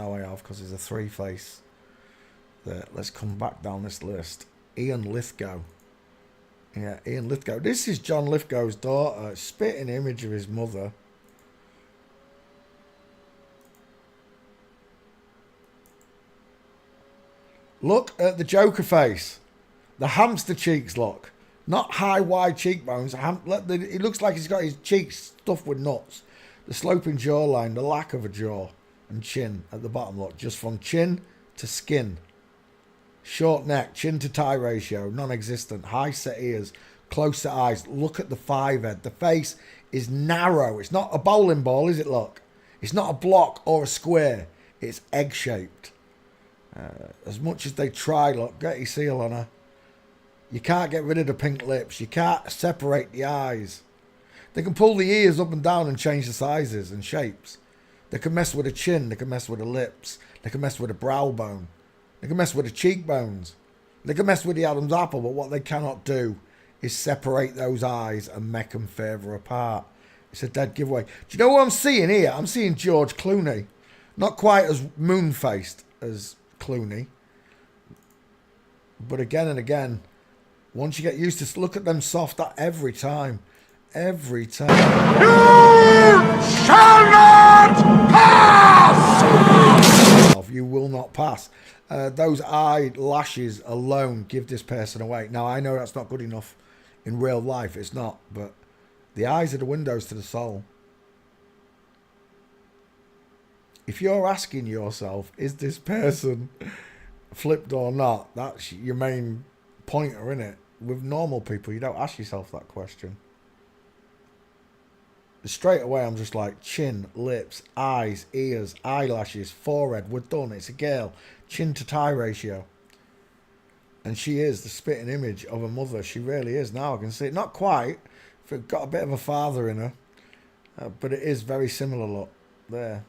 know I have because there's a three face there. Let's come back down this list. Ian Lithgow. Yeah, Ian Lithgow. This is John Lithgow's daughter. Spitting image of his mother. Look at the Joker face. The hamster cheeks look. Not high, wide cheekbones. It looks like he's got his cheeks stuffed with nuts. The sloping jawline, the lack of a jaw and chin at the bottom, look. Just from chin to skin. Short neck, chin to tie ratio, non-existent. High set ears, close set eyes. Look at the five head. The face is narrow. It's not a bowling ball, is it, look? It's not a block or a square. It's egg-shaped. As much as they try, look, get your seal on her. You can't get rid of the pink lips. You can't separate the eyes. They can pull the ears up and down and change the sizes and shapes. They can mess with the chin. They can mess with the lips. They can mess with the brow bone. They can mess with the cheekbones. They can mess with the Adam's apple, but what they cannot do is separate those eyes and make them further apart. It's a dead giveaway. Do you know what I'm seeing here? I'm seeing George Clooney. Not quite as moon-faced as Clooney. But again and again, once you get used to look at them soft every time. Every time. You shall not pass! You will not pass. Those eyelashes alone give this person away. Now, I know that's not good enough in real life. It's not. But the eyes are the windows to the soul. If you're asking yourself, is this person flipped or not? That's your main pointer, innit? With normal people, you don't ask yourself that question. Straight away, I'm just like, chin, lips, eyes, ears, eyelashes, forehead. We're done. It's a girl. Chin to tie ratio. And she is the spitting image of a mother. She really is. Now I can see it. Not quite. It's got a bit of a father in her. But it is very similar look. There.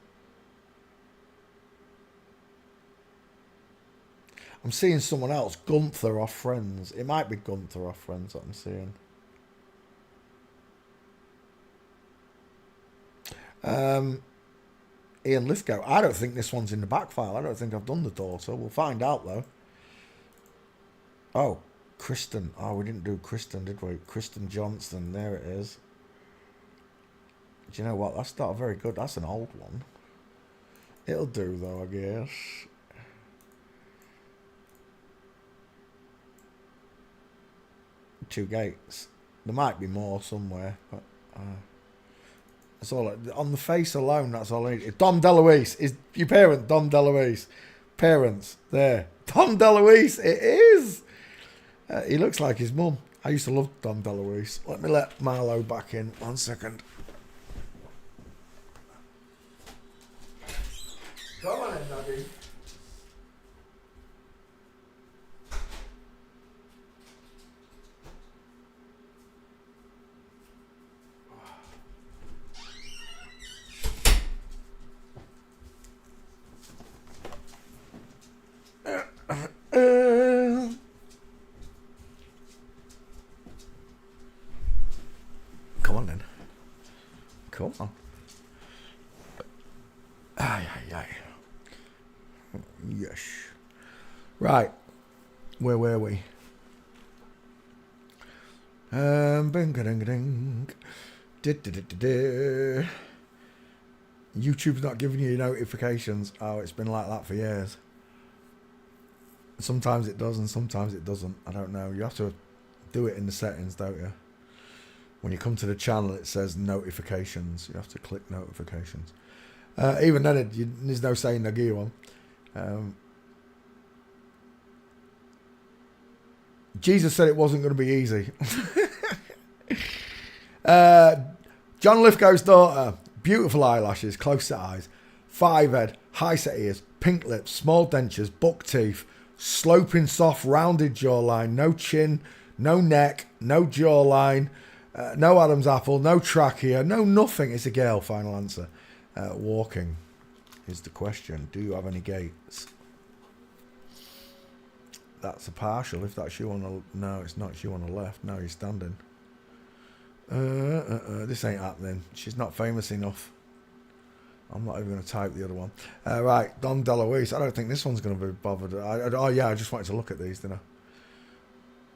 I'm seeing someone else. Gunther off Friends. It might be Gunther off Friends that I'm seeing. Ian Lithgow. I don't think this one's in the back file. I don't think I've done the daughter. We'll find out though. Oh, Kristen. Oh, we didn't do Kristen, did we? Kristen Johnston. There it is. Do you know what? That's not very good. That's an old one. It'll do though, I guess. Two Gates. There might be more somewhere, but that's all. On the face alone, that's all I need. Dom DeLuise is your parent. Dom DeLuise, parents there. Dom DeLuise, it is. He looks like his mum. I used to love Dom DeLuise. Let me let Marlo back in 1 second. Come on in, Daddy. Come on then. Come on. Aye, aye, aye. Yes. Right. Where were we? Bing-a-ding-a-ding. YouTube's not giving you notifications. Oh, it's been like that for years. Sometimes it does and sometimes it doesn't. I don't know. You have to do it in the settings, don't you? When you come to the channel, it says notifications. You have to click notifications. Even then, there's no saying Nagi one. Jesus said it wasn't going to be easy. John Lithgow's daughter. Beautiful eyelashes, close set eyes, five head, high set ears, pink lips, small dentures, buck teeth, sloping soft rounded jawline, no chin, no neck, no jawline, no Adam's apple, no trachea, no nothing. It's a girl, final answer. Walking is the question. Do you have any gaits? That's a partial. If that's you on the... No, it's not you on the left. No, you're standing. This ain't happening. She's not famous enough. I'm not even going to type the other one. Right, Dom DeLuise. I don't think this one's going to be bothered. Oh, yeah, I just wanted to look at these, didn't I?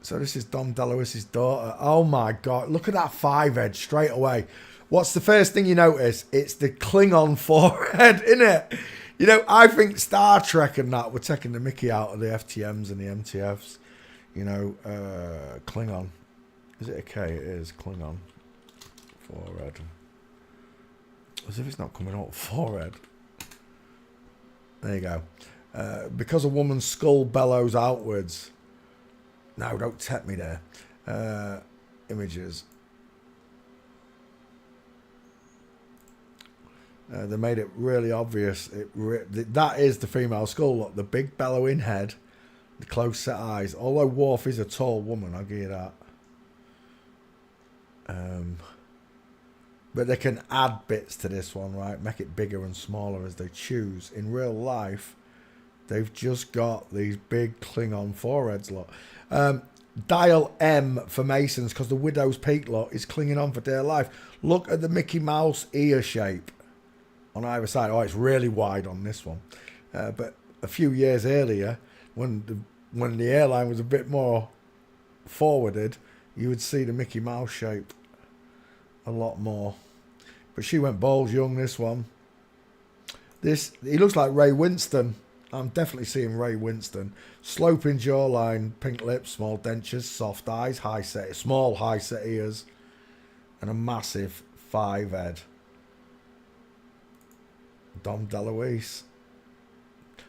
So this is Dom DeLuise's daughter. Oh, my God. Look at that 5-head straight away. What's the first thing you notice? It's the Klingon forehead, isn't it? You know, I think Star Trek and that were taking the mickey out of the FTMs and the MTFs. You know, Klingon. Is it a K? It is. Klingon. Forehead. As if it's not coming out. Forehead. There you go. Because a woman's skull bellows outwards. No, don't tap me there. Images. They made it really obvious. That is the female skull. Look, the big bellowing head, the close set eyes. Although Worf is a tall woman, I'll give you that. But they can add bits to this one, right? Make it bigger and smaller as they choose. In real life, they've just got these big Klingon foreheads, look. Dial M for Masons, because the Widow's Peak, look, is clinging on for dear life. Look at the Mickey Mouse ear shape on either side. Oh, it's really wide on this one. But a few years earlier, when the airline was a bit more forwarded, you would see the Mickey Mouse shape a lot more. But she went balls young, this one. He looks like Ray Winston. I'm definitely seeing Ray Winston. Sloping jawline, pink lips, small dentures, soft eyes, small high set ears, and a massive 5-head. Dom DeLuise.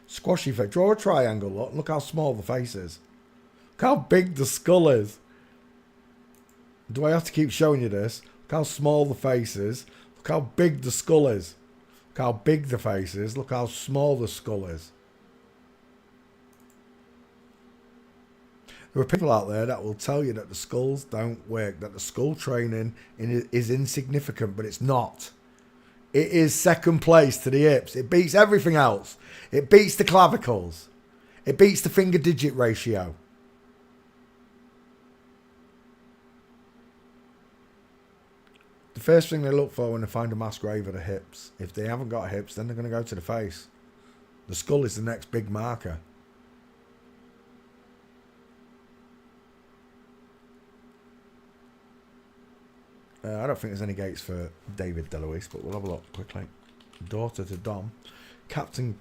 Squashy face. Draw a triangle, look. Look how small the face is. Look how big the skull is. Do I have to keep showing you this? Look how small the face is. Look how big the skull is. Look how big the face is. Look how small the skull is. There are people out there that will tell you that the skulls don't work, that the skull training is insignificant, but it's not. It is second place to the hips. It beats everything else. It beats the clavicles. It beats the finger digit ratio. The first thing they look for when they find a mass grave are the hips. If they haven't got hips, then they're going to go to the face. The skull is the next big marker. I don't think there's any gates for David DeLuise, but we'll have a look quickly. Daughter to Dom. Captain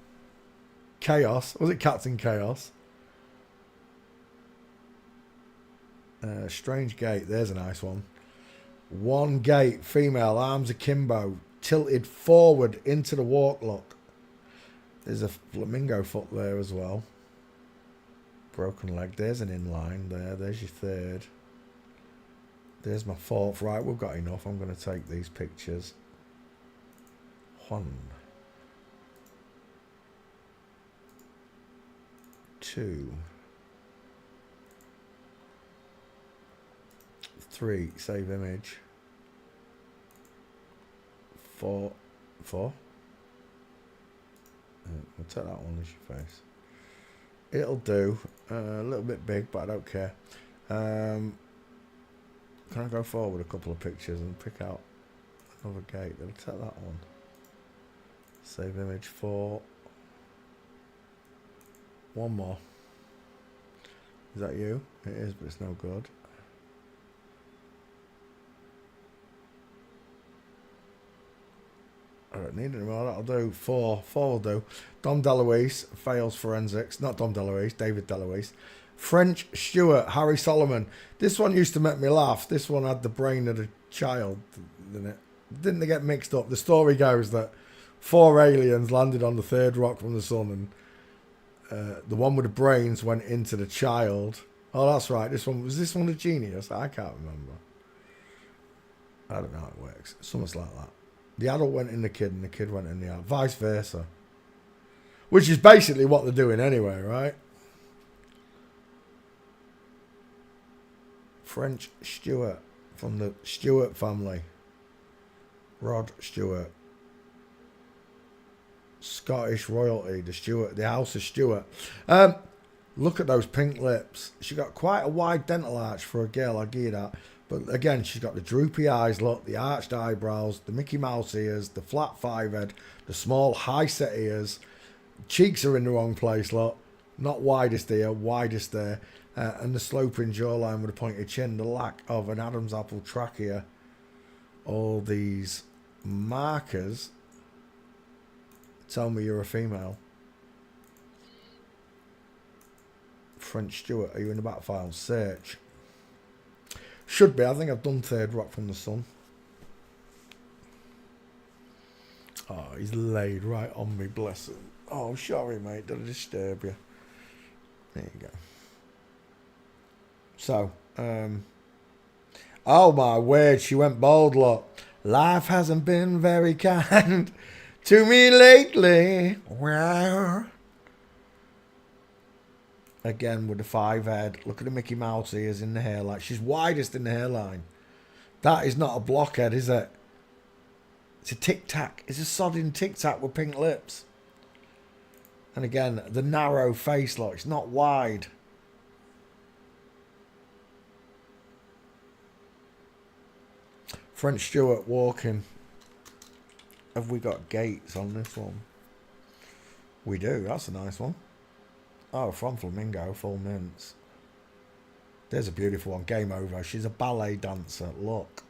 Chaos. Was it Captain Chaos? Strange gate. There's a nice one. One gate, female, arms akimbo, tilted forward into the walk look. There's a flamingo foot there as well. Broken leg. There's an inline there. There's your third. There's my fourth. Right, we've got enough. I'm going to take these pictures. 1, 2, 3. Save image. 4. We'll take that one as your face. It'll do. A little bit big, but I don't care. Can I go forward a couple of pictures and pick out another gate? I'll take that one. Save image 4. One more. Is that you? It is, but it's no good. I don't need any more. That'll do. 4 will do. Dom DeLuise fails forensics. Not Dom DeLuise, David DeLuise. French Stewart, Harry Solomon. This one used to make me laugh. This one had the brain of a child in it. Didn't they get mixed up? The story goes that 4 aliens landed on the third rock from the sun, and the one with the brains went into the child. Oh, that's right. This one a genius? I can't remember. I don't know how it works. Something like that. The adult went in the kid, and the kid went in the adult. Vice versa. Which is basically what they're doing anyway, right? French Stewart from the Stewart family. Rod Stewart. Scottish royalty, the House of Stewart. Look at those pink lips. She got quite a wide dental arch for a girl, I'll give you that. But again, she's got the droopy eyes, look, the arched eyebrows, the Mickey Mouse ears, the flat five head, the small high set ears. Cheeks are in the wrong place, look. Not widest here, widest there. And the sloping jawline with a pointed chin, the lack of an Adam's apple trachea. All these markers tell me you're a female. French Stewart, are you in the back file? Search. Should be. I think I've done third rock from the sun. Oh, he's laid right on me, bless him. Oh, sorry, mate. Did I disturb you? There you go. So, oh my word, she went bold, look. Life hasn't been very kind to me lately. Wow. Again with the five head. Look at the Mickey Mouse ears in the hairline. She's widest in the hairline. That is not a blockhead, is it? It's a tic-tac. It's a sodding tic-tac with pink lips. And again, the narrow face, look. It's not wide. French Stewart walking. Have we got gates on this one? We do. That's a nice one. Oh, from Flamingo, full mints. There's a beautiful one. Game over. She's a ballet dancer. Look.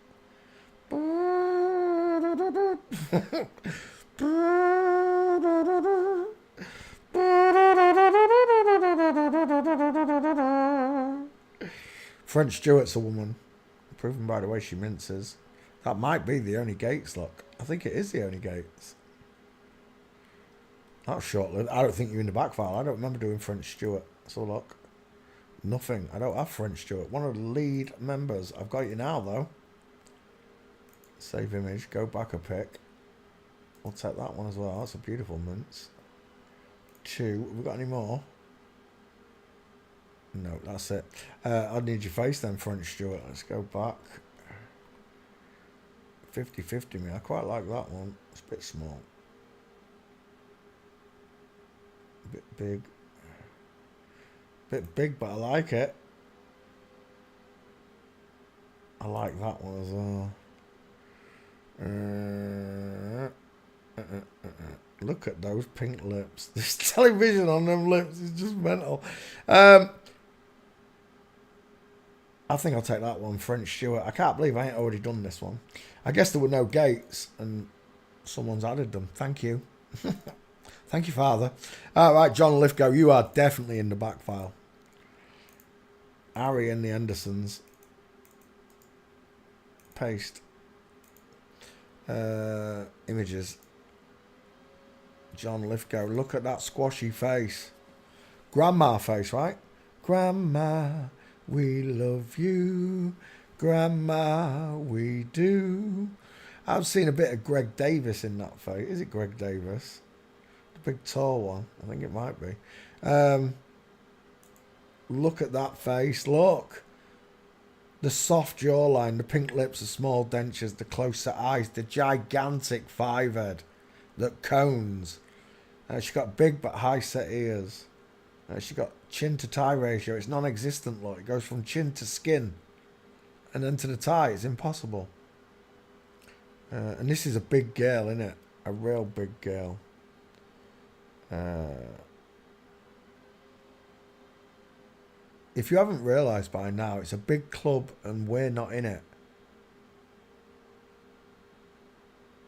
French Stewart's a woman. Proven by the way she minces. That might be the only Gates, look. I think it is the only Gates. That's short-lived. I don't think you're in the back file. I don't remember doing French Stewart. So look. Nothing. I don't have French Stewart. One of the lead members. I've got you now, though. Save image. Go back a pic. We'll take that one as well. That's a beautiful mince. 2. Have we got any more? No, that's it. I need your face then, French Stewart. Let's go back. 50-50 me. I quite like that one. It's a bit small. A bit big. Bit big, but I like it. I like that one as well. Look at those pink lips. This television on them lips is just mental. I think I'll take that one, French Stewart. I can't believe I ain't already done this one. I guess there were no gates and someone's added them. Thank you. Thank you, Father. All right, John Lithgow, you are definitely in the back file. Harry and the Andersons. Paste. Images. John Lithgow. Look at that squashy face. Grandma face, right? Grandma, we love you. Grandma, we do. I've seen a bit of Greg Davis in that face. Is it Greg Davis? The big tall one. I think it might be. Look at that face. Look. The soft jawline, the pink lips, the small dentures, the close-set eyes, the gigantic five head that cones. She's got big but high-set ears. She's got chin to tie ratio. It's non-existent, look. It goes from chin to skin and then to the tie. It's impossible. And this is a big girl, isn't it? A real big girl. If you haven't realised by now, it's a big club and we're not in it.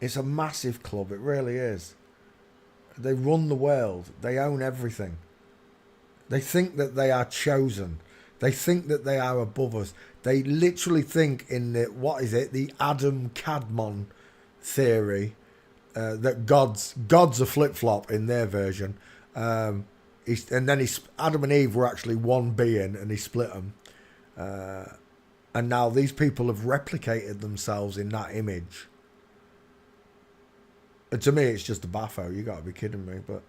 It's a massive club. It really is. They run the world. They own everything. They think that they are chosen. They think that they are above us. They literally think in the, what is it, the Adam Cadmon theory, that God's a flip-flop in their version. And then Adam and Eve were actually one being and he split them. And now these people have replicated themselves in that image. And to me, it's just a baffo. You got to be kidding me. But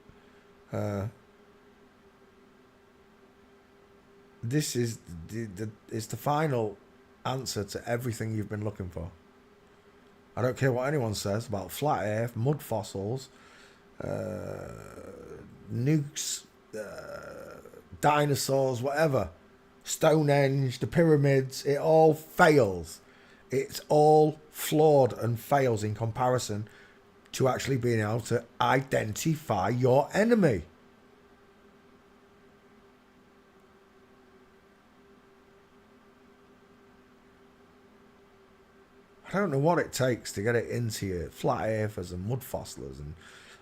this is it's the final answer to everything you've been looking for. I don't care what anyone says about flat earth, mud fossils, nukes, dinosaurs, whatever. Stonehenge, the pyramids, it all fails. It's all flawed and fails in comparison to actually being able to identify your enemy. I don't know what it takes to get it into you, flat earthers and mud fossilers and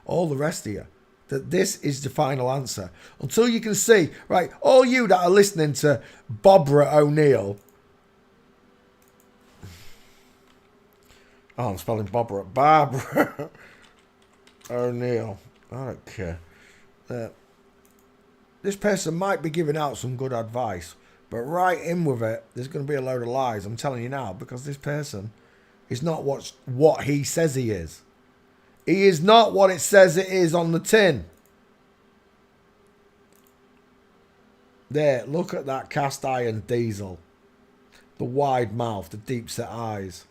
all the rest of you, that this is the final answer. Until you can see, right, all you that are listening to Barbara O'Neill. Oh, I'm spelling Barbara. Barbara O'Neill. I don't care. This person might be giving out some good advice, but right in with it, there's going to be a load of lies. I'm telling you now, because this person is not what he says he is. He is not what it says it is on the tin. There, look at that cast iron diesel. The wide mouth, the deep set eyes.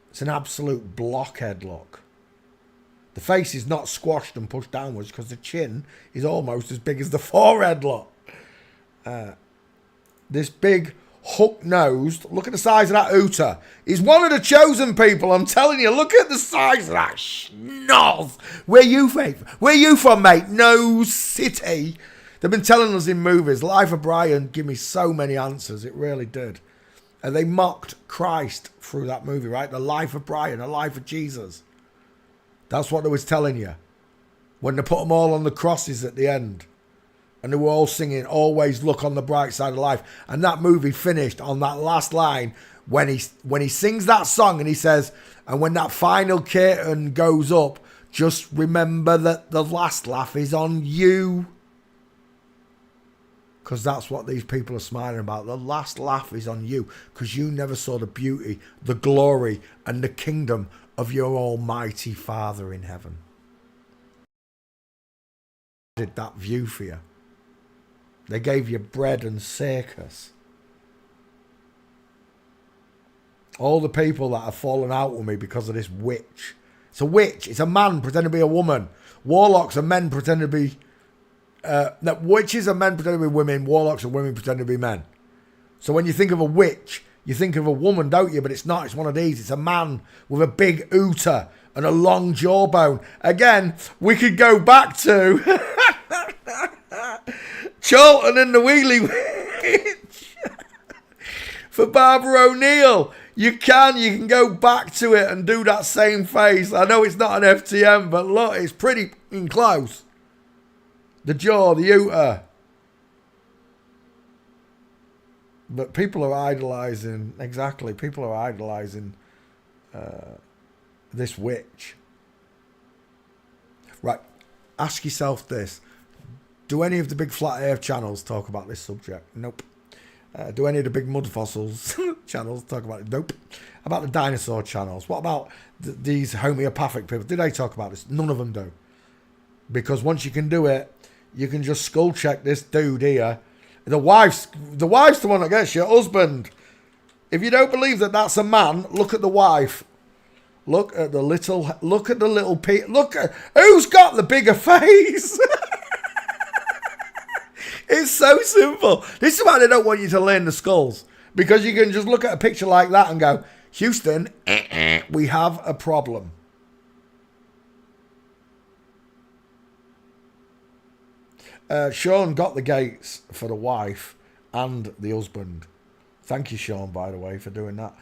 It's an absolute blockhead look. The face is not squashed and pushed downwards because the chin is almost as big as the forehead look. This big hook-nosed, look at the size of that hooter. He's one of the chosen people, I'm telling you. Look at the size of that schnoz. Where you from, mate? No city. They've been telling us in movies. Life of Brian give me so many answers. It really did. And they mocked Christ through that movie, right? The life of Brian, the life of Jesus. That's what they was telling you. When they put them all on the crosses at the end. And they were all singing, always look on the bright side of life. And that movie finished on that last line when he sings that song and he says, and when that final curtain goes up, just remember that the last laugh is on you. Because that's what these people are smiling about. The last laugh is on you. Because you never saw the beauty, the glory, and the kingdom of your almighty Father in heaven. Did that view for you. They gave you bread and circus. All the people that have fallen out with me because of this witch. It's a witch. It's a man pretending to be a woman. Warlocks are men pretending to be... witches are men pretending to be women. Warlocks are women pretending to be men. So when you think of a witch, you think of a woman, don't you? But it's not. It's one of these. It's a man with a big hooter and a long jawbone. Again, we could go back to... Charlton and the Wheelie Witch. For Barbara O'Neill. You can go back to it and do that same face. I know it's not an FTM, but look, it's pretty close. The jaw, the hooter. But people are idolising, exactly, people are idolising this witch. Right, ask yourself this. Do any of the big flat earth channels talk about this subject? Nope. Do any of the big mud fossils channels talk about it? Nope. About the dinosaur channels? What about these homeopathic people? Do they talk about this? None of them do. Because once you can do it, you can just skull check this dude here. The wife's the one that gets your husband. If you don't believe that that's a man, look at the wife. Look at the little look at who's got the bigger face. It's so simple. This is why they don't want you to learn the skulls. Because you can just look at a picture like that and go, Houston, we have a problem. Sean got the gates for the wife and the husband. Thank you, Sean, by the way, for doing that.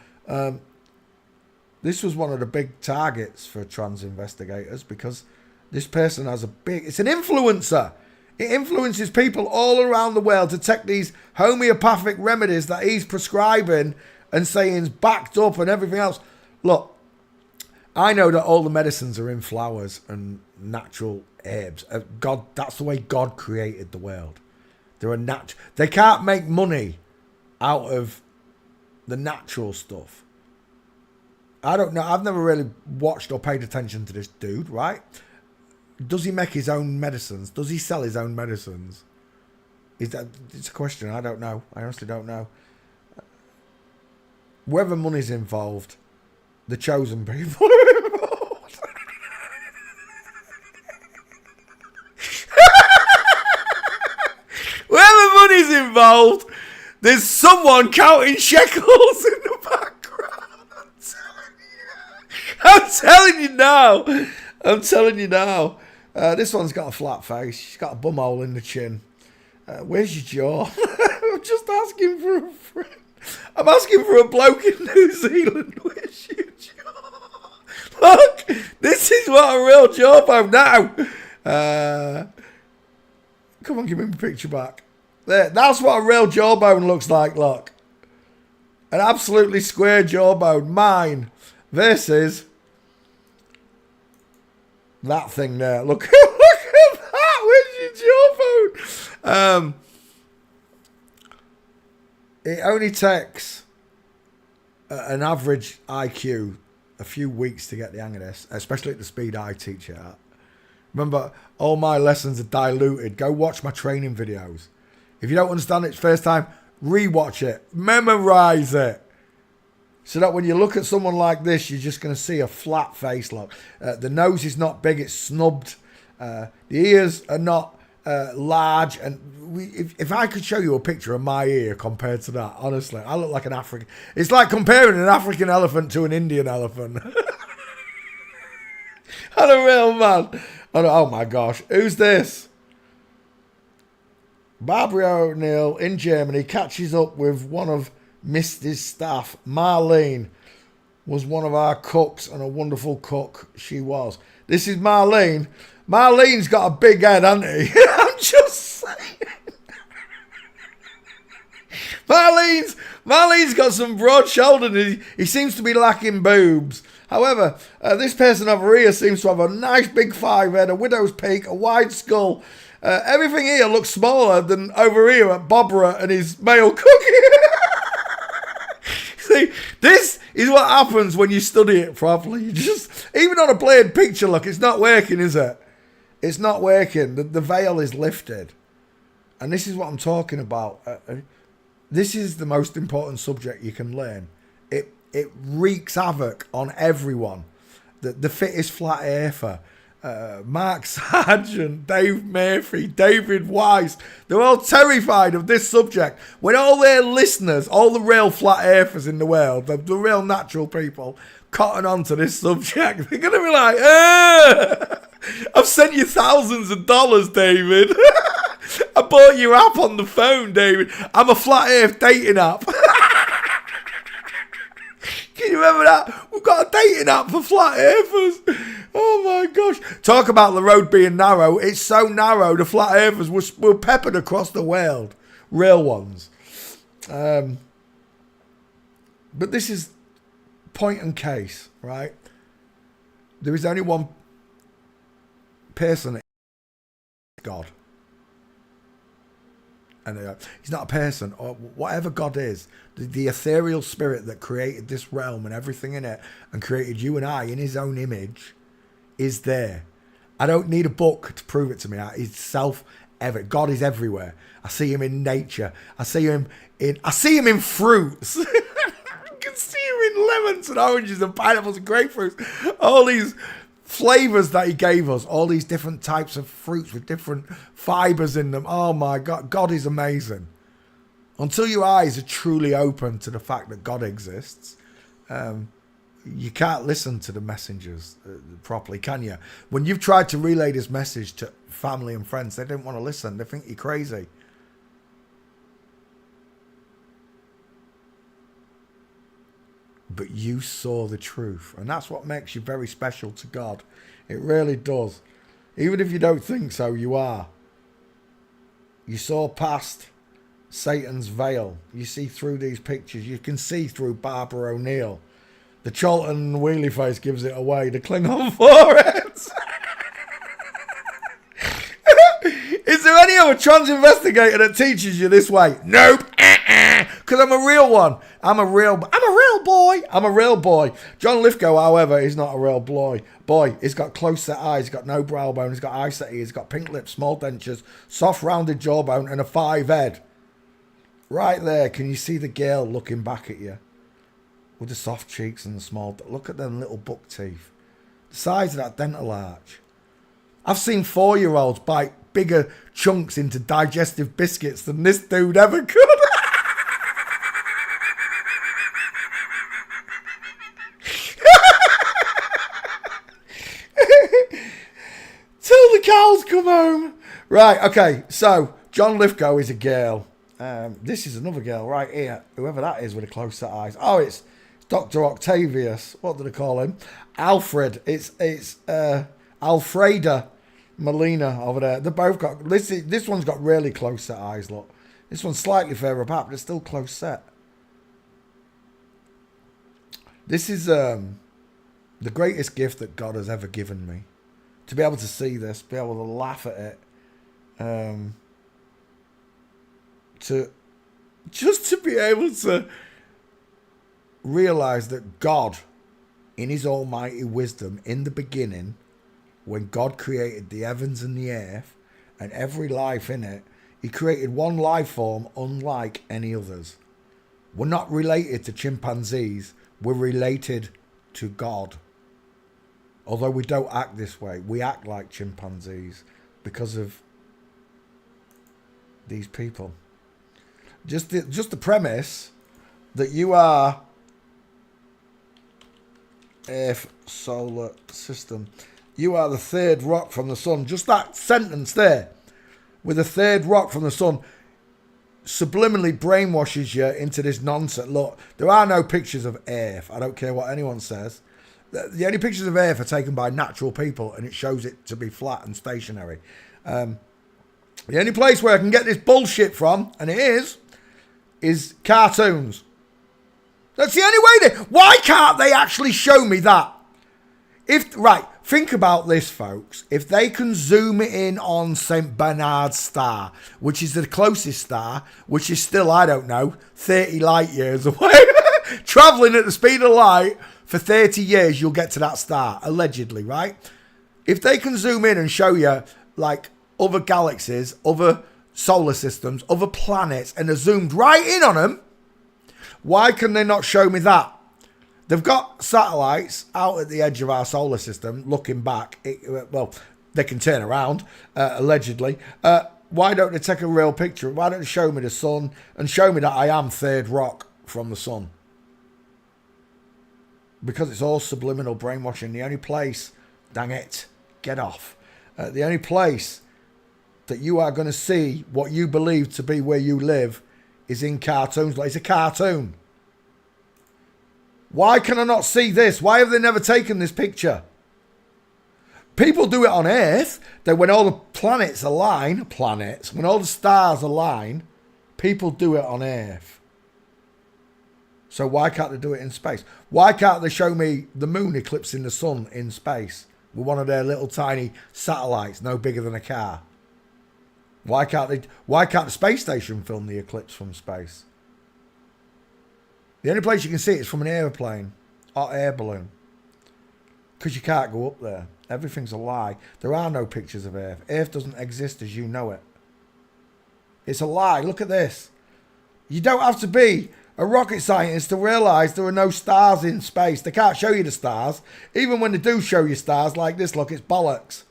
This was one of the big targets for trans investigators because this person has it's an influencer. It influences people all around the world to take these homeopathic remedies that he's prescribing and saying is backed up and everything else. Look, I know that all the medicines are in flowers and natural herbs. God, that's the way God created the world. They can't make money out of the natural stuff. I don't know. I've never really watched or paid attention to this dude, right? Does he make his own medicines? Does he sell his own medicines? It's a question. I don't know. I honestly don't know. Whether money's involved, the chosen people are involved. Whether money's is involved. There's someone counting shekels in the background. I'm telling you now. I'm telling you now. This one's got a flat face. She's got a bum hole in the chin. Where's your jaw? I'm just asking for a friend. I'm asking for a bloke in New Zealand. Where's your jaw? Look, this is what a real jawbone now. Come on, give me my picture back. There, that's what a real jawbone looks like, look. An absolutely square jawbone. Mine versus that thing there. Look, look at that. Where's your jawbone? It only takes an average IQ a few weeks to get the hang of this, especially at the speed I teach it at. Remember, all my lessons are diluted. Go watch my training videos. If you don't understand it first time, re-watch it. Memorize it. So that when you look at someone like this, you're just going to see a flat face look. The nose is not big, it's snubbed. The ears are not large. And if I could show you a picture of my ear compared to that, honestly, I look like an African. It's like comparing an African elephant to an Indian elephant. I'm a real man. Oh my gosh, who's this? Barbara O'Neill in Germany catches up with one of Misty's staff. Marlene was one of our cooks, and a wonderful cook she was. This is Marlene. Marlene's got a big head, hasn't he? I'm just saying. Marlene's got some broad shoulders. He seems to be lacking boobs. However, this person over here seems to have a nice big 5 head, a widow's peak, a wide skull. Everything here looks smaller than over here at Bobra and his male cooking. See, this is what happens when you study it properly. You just, even on a blurred picture, look, it's not working, is it? It's not working. The veil is lifted. And this is what I'm talking about. This is the most important subject you can learn. It wreaks havoc on everyone. The fittest flat earther, Mark Sargent, Dave Murphy, David Weiss, they're all terrified of this subject. When all their listeners, all the real flat earthers in the world, the real natural people, cotton on to this subject, they're going to be like, I've sent you thousands of dollars, David. I bought your app on the phone, David. I'm a flat earth dating app. Can you remember that? We've got a dating app for flat earthers. Oh my gosh. Talk about the road being narrow. It's so narrow, the flat earthers were peppered across the world. Real ones. But this is point and case, right? There is only one person, God. And he's not a person, or whatever God is, the ethereal spirit that created this realm and everything in it and created you and I in his own image is there. I don't need a book to prove it to me. He's self-evident. God is everywhere. I see him in nature. I see him in fruits. I can see him in lemons and oranges and pineapples and grapefruits. All these flavors that he gave us, all these different types of fruits with different fibers in them. Oh my God, God is amazing. Until your eyes are truly open to the fact that God exists, you can't listen to the messengers properly, can you? When you've tried to relay this message to family and friends, they don't want to listen. They think you're crazy. But you saw the truth, and that's what makes you very special to God. It really does. Even if you don't think so, you are. You saw past Satan's veil. You see through these pictures. You can see through Barbara O'Neill. The Charlton wheelie face gives it away. The Klingon foreheads. Is there any other trans investigator that teaches you this way? Nope. Because I'm a real one. I'm a real boy. John Lithgow, however, is not a real boy. He's got close set eyes. He's got no brow bone. He's got eye set ears. He's got pink lips, small dentures, soft rounded jawbone, and a 5 head. Right there, can you see the girl looking back at you? With the soft cheeks and the small... Look at them little buck teeth. The size of that dental arch. I've seen 4-year-olds bite bigger chunks into digestive biscuits than this dude ever could. Till the cows come home. Right, okay, so John Lithgow is a girl. This is another girl right here, whoever that is with the close set eyes. Oh, it's Dr. Octavius. What did I call him? Alfred. It's Alfreda Molina over there. They both got, this one's got really close set eyes, look. This one's slightly further apart, but it's still close set. This is the greatest gift that God has ever given me. To be able to see this, be able to laugh at it. To be able to realize that God, in his almighty wisdom, in the beginning, when God created the heavens and the earth and every life in it, he created one life form unlike any others. We're not related to chimpanzees, we're related to God. Although we don't act this way, we act like chimpanzees because of these people. Just the premise that you are Earth solar system. You are the third rock from the sun. Just that sentence there, with the third rock from the sun, subliminally brainwashes you into this nonsense. Look, there are no pictures of Earth. I don't care what anyone says. The only pictures of Earth are taken by natural people, and it shows it to be flat and stationary. The only place where I can get this bullshit from, and it is cartoons. That's the only way. Why can't they actually show me that? Right, think about this, folks. If they can zoom in on St. Bernard's star, which is the closest star, which is still, I don't know, 30 light years away, traveling at the speed of light for 30 years, you'll get to that star, allegedly, right? If they can zoom in and show you, like, other galaxies, other solar systems, other planets, and are zoomed right in on them, why can they not show me that? They've got satellites out at the edge of our solar system looking back. Well, they can turn around, allegedly. Why don't they take a real picture? Why don't they show me the sun and show me that I am third rock from the sun? Because it's all subliminal brainwashing. The only place, dang it, get off. The only place that you are going to see what you believe to be where you live is in cartoons. Like, it's a cartoon. Why can I not see this? Why have they never taken this picture? People do it on Earth. That when all the planets align, when all the stars align, people do it on Earth. So why can't they do it in space? Why can't they show me the moon eclipsing the sun in space with one of their little tiny satellites no bigger than a car? Why can't the space station film the eclipse from space? The only place you can see it is from an aeroplane or air balloon. Because you can't go up there. Everything's a lie. There are no pictures of Earth. Earth doesn't exist as you know it. It's a lie. Look at this. You don't have to be a rocket scientist to realise there are no stars in space. They can't show you the stars. Even when they do show you stars like this, look, it's bollocks.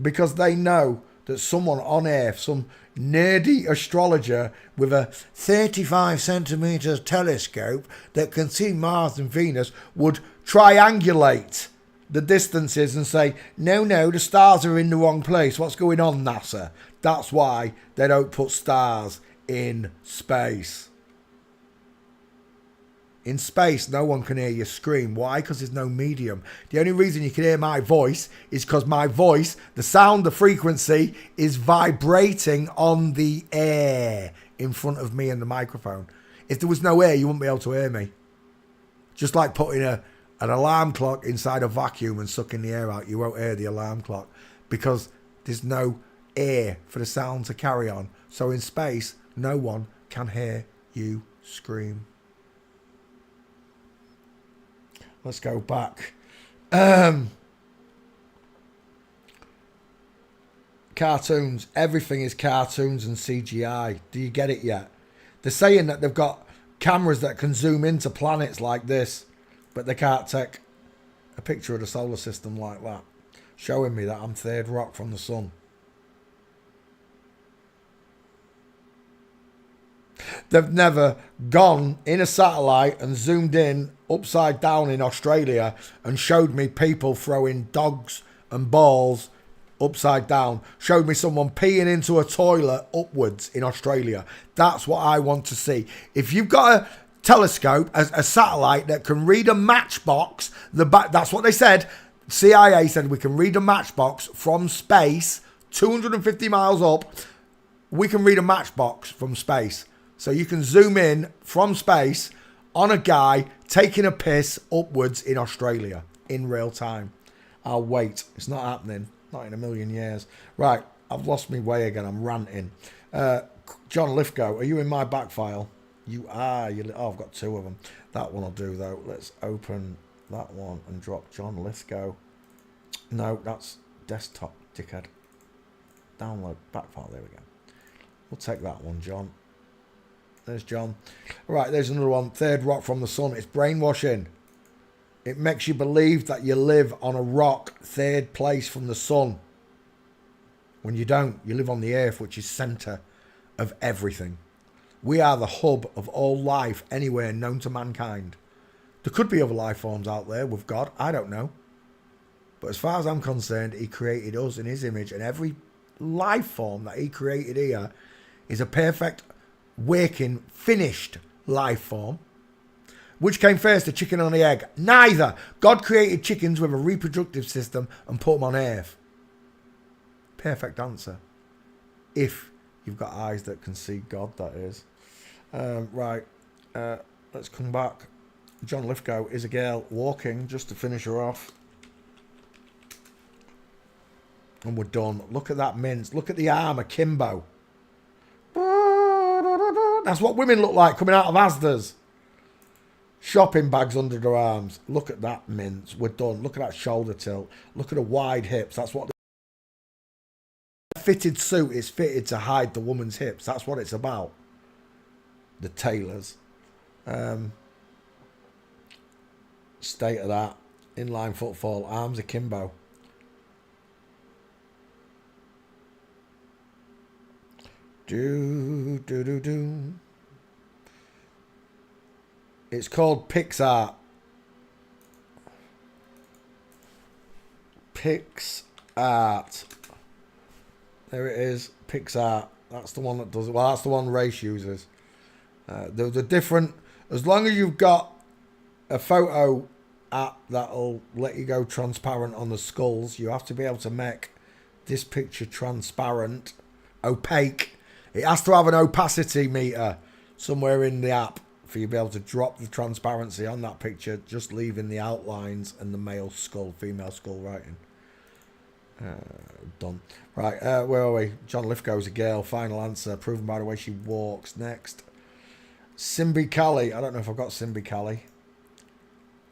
Because they know that someone on Earth, some nerdy astrologer with a 35 centimetres telescope that can see Mars and Venus, would triangulate the distances and say, no, the stars are in the wrong place. What's going on, NASA? That's why they don't put stars in space. In space, no one can hear you scream. Why? Because there's no medium. The only reason you can hear my voice is because my voice, the sound, the frequency, is vibrating on the air in front of me and the microphone. If there was no air, you wouldn't be able to hear me. Just like putting an alarm clock inside a vacuum and sucking the air out. You won't hear the alarm clock because there's no air for the sound to carry on. So in space, no one can hear you scream. Let's go back. Cartoons. Everything is cartoons and CGI. Do you get it yet? They're saying that they've got cameras that can zoom into planets like this, but they can't take a picture of the solar system like that. showing me that I'm third rock from the sun. They've never gone in a satellite and zoomed in upside down in Australia and showed me people throwing dogs and balls upside down. Showed me someone peeing into a toilet upwards in Australia. That's what I want to see. If you've got a telescope, a satellite that can read a matchbox, that's what they said. CIA said we can read a matchbox from space, 250 miles up. We can read a matchbox from space. So you can zoom in from space on a guy taking a piss upwards in Australia in real time. I'll wait. It's not happening. Not in a million years. Right, I've lost my way again. I'm ranting. John Lithgow, are you in my back file? You are. Oh, I've got two of them. That one will do, though. Let's open that one and drop John Lithgow. No, that's desktop, dickhead. Download back file. There we go. We'll take that one, John. There's John. Right, there's another one. Third rock from the sun. It's brainwashing. It makes you believe that you live on a rock third place from the sun. When you don't, you live on the earth, which is centre of everything. We are the hub of all life anywhere known to mankind. There could be other life forms out there with God. I don't know. But as far as I'm concerned, he created us in his image. And every life form that he created here is a perfect, working, finished life form. Which came first, the chicken or the egg? Neither. God created chickens with a reproductive system and put them on earth. Perfect answer. If you've got eyes that can see God, that is. Right. Let's come back. John Lithgow is a girl walking, just to finish her off. And we're done. Look at that mince. Look at the arm akimbo. That's what women look like coming out of Asda's. Shopping bags under their arms. Look at that mince. We're done. Look at that shoulder tilt. Look at the wide hips. That's what the fitted suit is fitted to hide the woman's hips. That's what it's about. The tailors. State of that. Inline footfall. Arms akimbo. Do. It's called PixArt. PixArt. There it is. PixArt. That's the one that does it. Well, that's the one Race uses. There's a different... As long as you've got a photo app that'll let you go transparent on the skulls, you have to be able to make this picture transparent, opaque. It has to have an opacity meter somewhere in the app for you to be able to drop the transparency on that picture, just leaving the outlines and the male skull, female skull writing. Done. Right, where are we? John Lithgow's a girl. Final answer, proven by the way she walks. Next. Simbi Cali. I don't know if I've got Simbi Cali.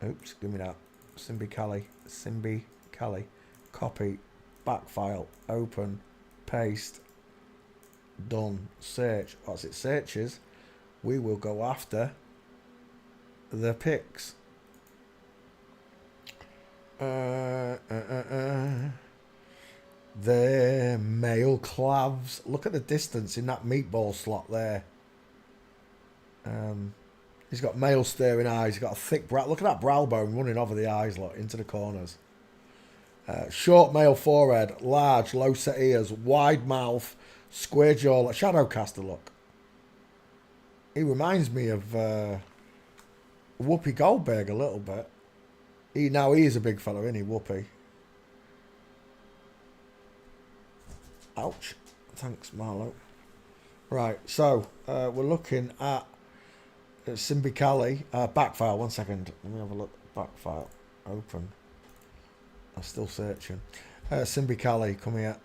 Oops, give me that. Simbi Cali. Simbi Cali. Copy. Back file. Open. Paste. Done. Search. What's it? Searches. We will go after the pics. The male clavs. Look at the distance in that meatball slot there. He's got male staring eyes. He's got a thick brow. Look at that brow bone running over the eyes, look, into the corners. Short male forehead, large, low set ears, wide mouth, square jaw, shadowcaster look. He reminds me of Whoopi Goldberg a little bit. He is a big fella, isn't he, Whoopi? Ouch. Thanks, Marlo. Right, so we're looking at Simbi Cali. Back file, 1 second. Let me have a look. Back file. Open. I'm still searching. Simbi Cali, come here.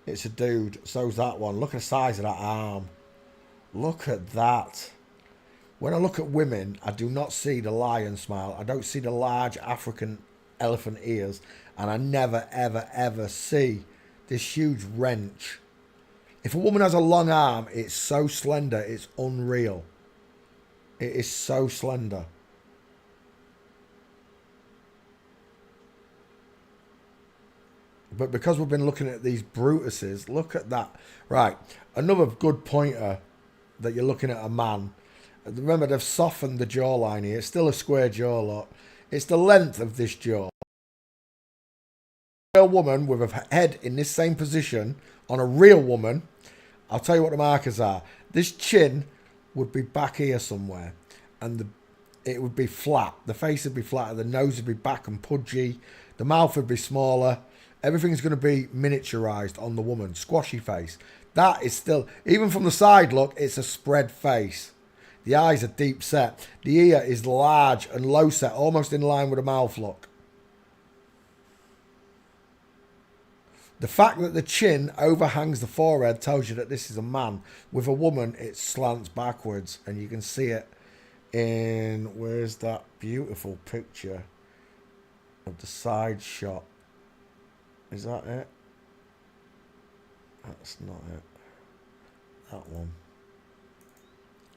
It's a dude. So's that one. Look at the size of that arm. Look at that. When I look at women, I do not see the lion smile. I don't see the large African elephant ears. And I never, ever, ever see this huge wrench. If a woman has a long arm, it's so slender, it's unreal. It is so slender. But because we've been looking at these Brutuses, look at that. Right, another good pointer that you're looking at a man. Remember, they've softened the jawline here. It's still a square jaw, look. It's the length of this jaw. A real woman with a head in this same position on a real woman, I'll tell you what the markers are. This chin would be back here somewhere, and it would be flat. The face would be flatter. The nose would be back and pudgy. The mouth would be smaller. Everything's going to be miniaturized on the woman. Squashy face. That is still, even from the side look, it's a spread face. The eyes are deep set. The ear is large and low set, almost in line with the mouth look. The fact that the chin overhangs the forehead tells you that this is a man. With a woman, it slants backwards, and you can see it in, where's that beautiful picture of the side shot? Is that it? That's not it. That one.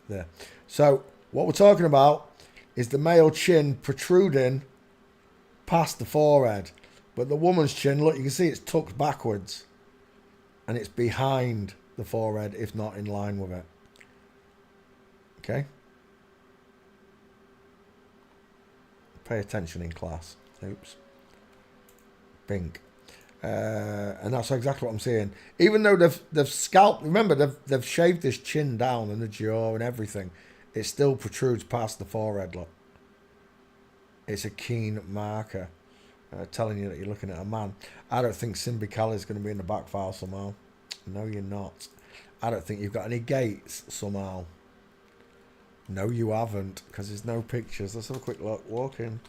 There. So, what we're talking about is the male chin protruding past the forehead. But the woman's chin, look, you can see it's tucked backwards. And it's behind the forehead, if not in line with it. Okay? Pay attention in class. Oops. Bink. And that's exactly what I'm saying. Even though they've scalped, remember, they've shaved this chin down and the jaw and everything. It still protrudes past the forehead, look. It's a keen marker. Telling you that you're looking at a man. I don't think Simbi Cali is going to be in the back file somehow. No, you're not. I don't think you've got any gates somehow. No, you haven't, because there's no pictures. Let's have a quick look. Walk in.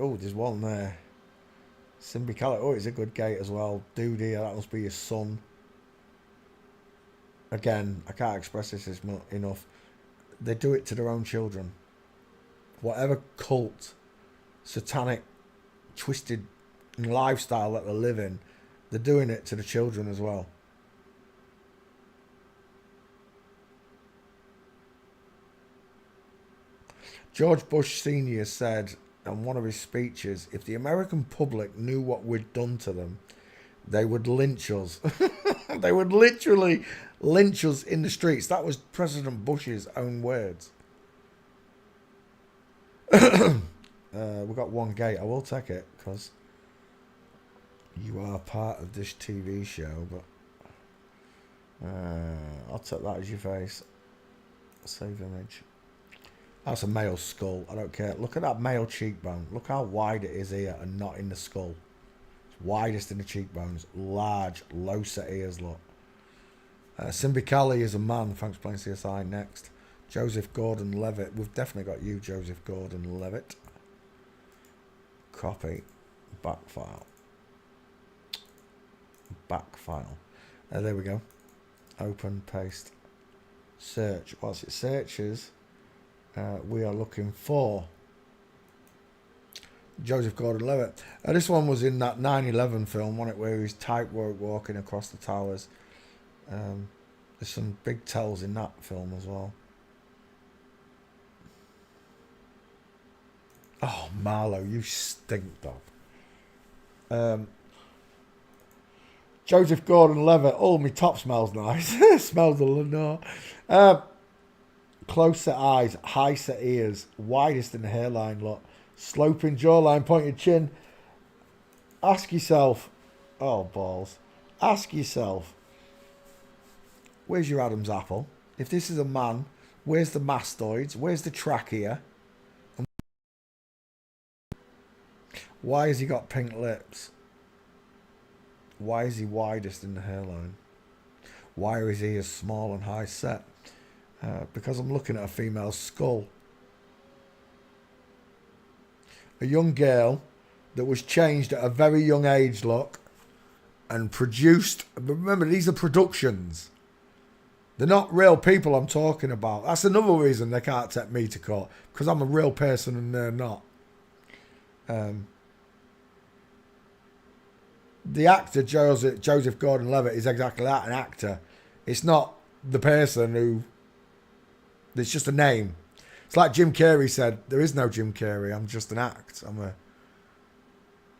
Oh, there's one there. Simbi Cali. Oh, it's a good gate as well. Dude here, that must be your son. Again, I can't express this enough. They do it to their own children. Whatever cult, satanic, twisted lifestyle that they live in, they're doing it to the children as well. George Bush Sr. said in one of his speeches, if the American public knew what we'd done to them, they would lynch us. They would literally lynch us in the streets. That was President Bush's own words. We've got one gate. I will take it because you are part of this TV show, but I'll take that as your face. Save image. That's a male skull. I don't care. Look at that male cheekbone. Look how wide it is here and not in the skull. It's widest in the cheekbones. Large, low set ears, look. Simbi Cali is a man. Thanks for playing CSI. Next. Joseph Gordon-Levitt. We've definitely got you, Joseph Gordon-Levitt. Copy. Back file. Back file. There we go. Open, paste. Search. Whilst it searches, we are looking for Joseph Gordon-Levitt. This one was in that 9/11 film, wasn't it, where he's tightrope walking across the towers. There's some big tells in that film as well. Oh, Marlo, you stink, dog. Joseph Gordon-Levitt. Oh, my top smells nice. Smells a Lenore. Close set eyes, high set ears, widest in the hairline, look. Sloping jawline, pointed chin. Ask yourself, oh, balls. Ask yourself, where's your Adam's apple? If this is a man, where's the mastoids? Where's the trachea? Why has he got pink lips? Why is he widest in the hairline? Why are his ears small and high set? Because I'm looking at a female skull. A young girl that was changed at a very young age, look, and produced. Remember, these are productions. They're not real people I'm talking about. That's another reason they can't take me to court, because I'm a real person and they're not. The actor, Joseph Gordon-Levitt, is exactly that, an actor. It's not the person who... It's just a name. It's like Jim Carrey said, there is no Jim Carrey, I'm just an act. I'm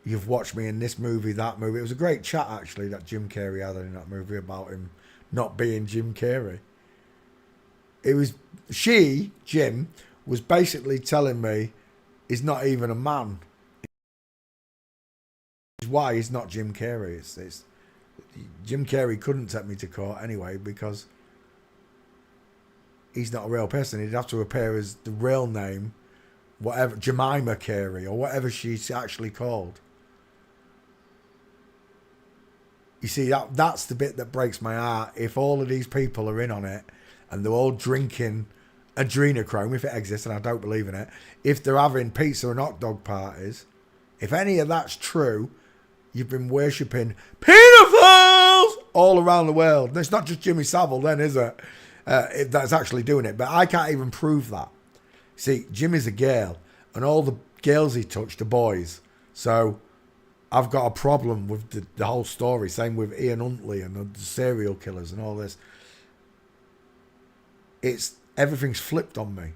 you've watched me in this movie, that movie. It was a great chat, actually, that Jim Carrey had in that movie about him not being Jim Carrey. It was, Jim, was basically telling me he's not even a man. Why he's not Jim Carrey. It's Jim Carrey couldn't take me to court anyway because he's not a real person. He'd have to appear as the real name, whatever, Jemima Carey or whatever she's actually called. You see, that's the bit that breaks my heart. If all of these people are in on it and they're all drinking adrenochrome, if it exists, and I don't believe in it, if they're having pizza and hot dog parties, if any of that's true, you've been worshipping pedophiles all around the world. And it's not just Jimmy Savile then, is it? That's actually doing it. But I can't even prove that. See, Jimmy's a girl, and all the girls he touched are boys. So I've got a problem with the whole story. Same with Ian Huntley and the serial killers and all this. Everything's flipped on me.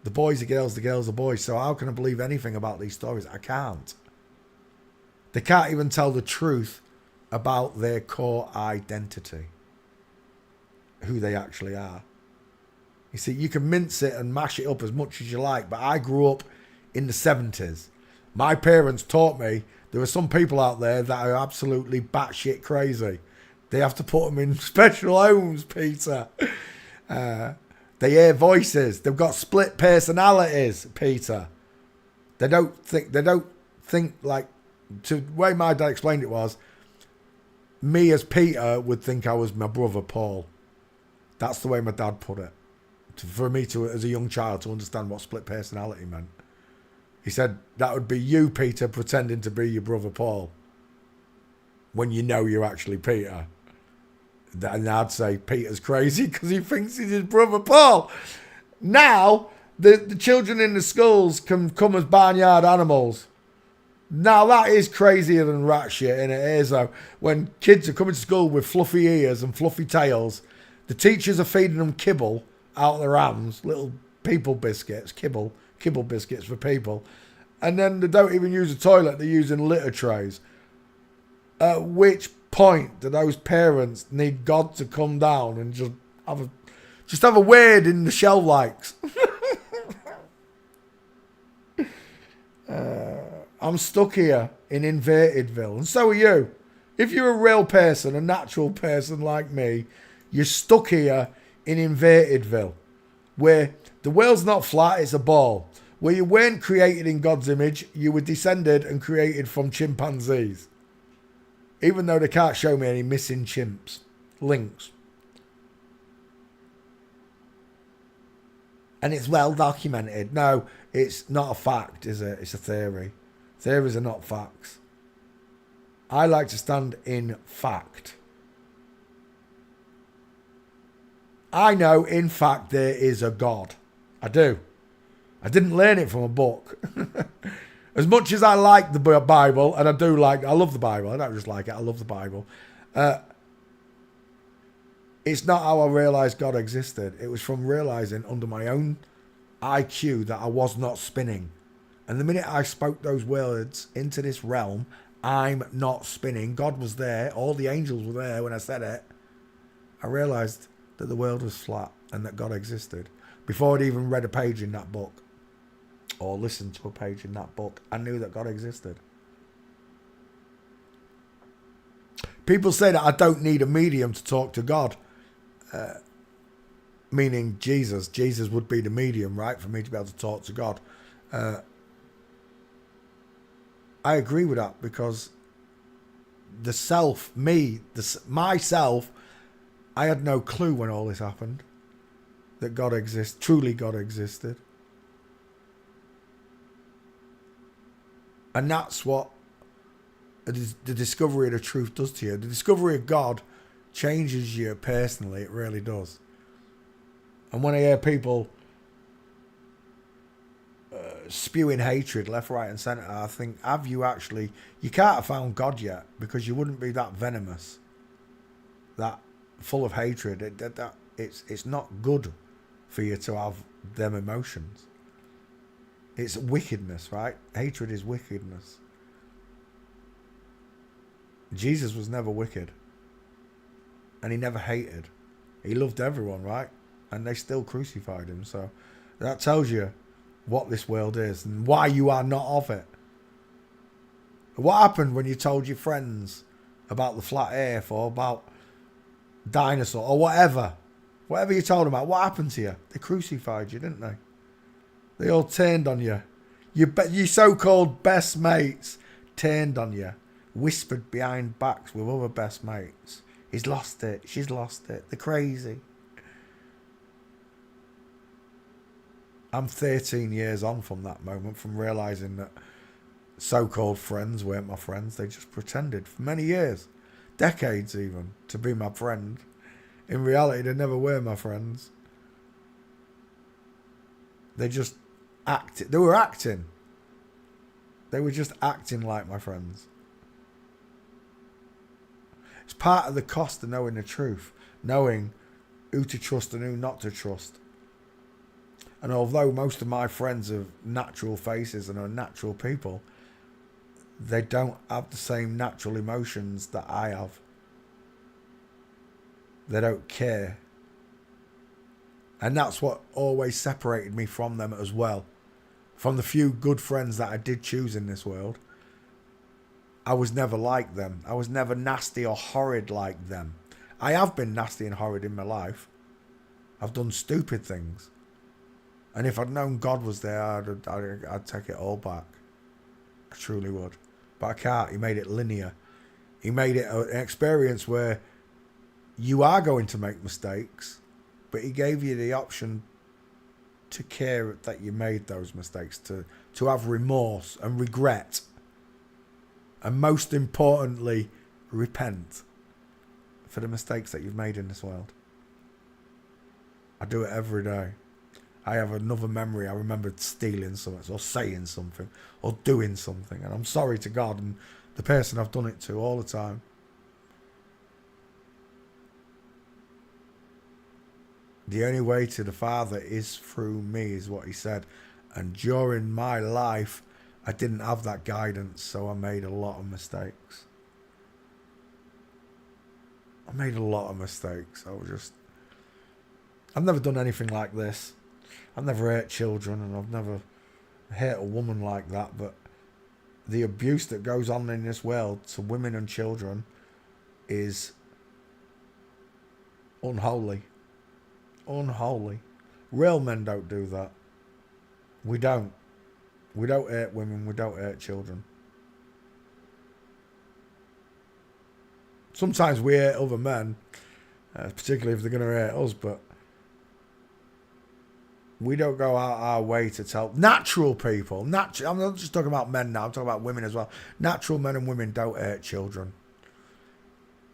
The boys are girls, the girls are boys. So how can I believe anything about these stories? I can't. They can't even tell the truth about their core identity. Who they actually are. You see, you can mince it and mash it up as much as you like, but I grew up in the 70s. My parents taught me there are some people out there that are absolutely batshit crazy. They have to put them in special homes, Peter. They hear voices. They've got split personalities, Peter. They don't think like, the way my dad explained it was, me as Peter would think I was my brother Paul. That's the way my dad put it. For me to, as a young child, to understand what split personality meant. He said, that would be you, Peter, pretending to be your brother Paul. When you know you're actually Peter. And I'd say, Peter's crazy because he thinks he's his brother Paul. Now, the children in the schools can come as barnyard animals. Now, that is crazier than rat shit, and it is, though. When kids are coming to school with fluffy ears and fluffy tails, the teachers are feeding them kibble out of their hands, little people biscuits, kibble biscuits for people. And then they don't even use a toilet, they're using litter trays. At which point do those parents need God to come down and just have a word in the shell likes? I'm stuck here in Invertedville, and so are you. If you're a real person, a natural person like me, you're stuck here in Invertedville, where the world's not flat, it's a ball. Where you weren't created in God's image, you were descended and created from chimpanzees. Even though they can't show me any missing chimps. Links. And it's well documented. No, it's not a fact, is it? It's a theory. Theories are not facts. I like to stand in fact. I know, in fact, there is a God. I do. I didn't learn it from a book. As much as I like the Bible, and I love the Bible. I don't just like it, I love the Bible. It's not how I realised God existed. It was from realising under my own IQ that I was not spinning. And the minute I spoke those words into this realm, I'm not spinning. God was there. All the angels were there when I said it. I realised that the world was flat and that God existed. Before I'd even read a page in that book or listened to a page in that book, I knew that God existed. People say that I don't need a medium to talk to God. Meaning Jesus. Jesus would be the medium, right, for me to be able to talk to God. I agree with that because the self, myself, I had no clue when all this happened that God exists, truly God existed. And that's what the discovery of the truth does to you. The discovery of God changes you personally. It really does. And when I hear people spewing hatred left, right and centre, I think, have you actually... You can't have found God yet because you wouldn't be that venomous, that full of hatred. It's not good for you to have them emotions. It's wickedness, right? Hatred is wickedness. Jesus was never wicked. And he never hated. He loved everyone, right? And they still crucified him. So that tells you what this world is and why you are not of it. What happened when you told your friends about the flat earth or about dinosaur or whatever? Whatever you told them about, what happened to you? They crucified you, didn't they? They all turned on you. Your so-called best mates turned on you. Whispered behind backs with other best mates. He's lost it. She's lost it. They're crazy. I'm 13 years on from that moment, from realising that so-called friends weren't my friends. They just pretended for many years, decades even, to be my friend. In reality, they never were my friends. They just acted. They were acting. They were just acting like my friends. It's part of the cost of knowing the truth. Knowing who to trust and who not to trust. And although most of my friends have natural faces and are natural people, they don't have the same natural emotions that I have. They don't care. And that's what always separated me from them as well. From the few good friends that I did choose in this world, I was never like them. I was never nasty or horrid like them. I have been nasty and horrid in my life. I've done stupid things. And if I'd known God was there, I'd take it all back. I truly would. But I can't. He made it linear. He made it an experience where you are going to make mistakes, but he gave you the option to care that you made those mistakes, to have remorse and regret. And most importantly, repent for the mistakes that you've made in this world. I do it every day. I have another memory. I remember stealing something or saying something or doing something. And I'm sorry to God and the person I've done it to all the time. The only way to the Father is through me, is what he said. And during my life, I didn't have that guidance, so I made a lot of mistakes. I've never done anything like this. I've never hurt children, and I've never hurt a woman like that, but the abuse that goes on in this world to women and children is unholy. Unholy. Real men don't do that. We don't. We don't hurt women, we don't hurt children. Sometimes we hurt other men, particularly if they're going to hurt us, but we don't go out our way to tell natural people. I'm not just talking about men now, I'm talking about women as well. Natural men and women don't hurt children.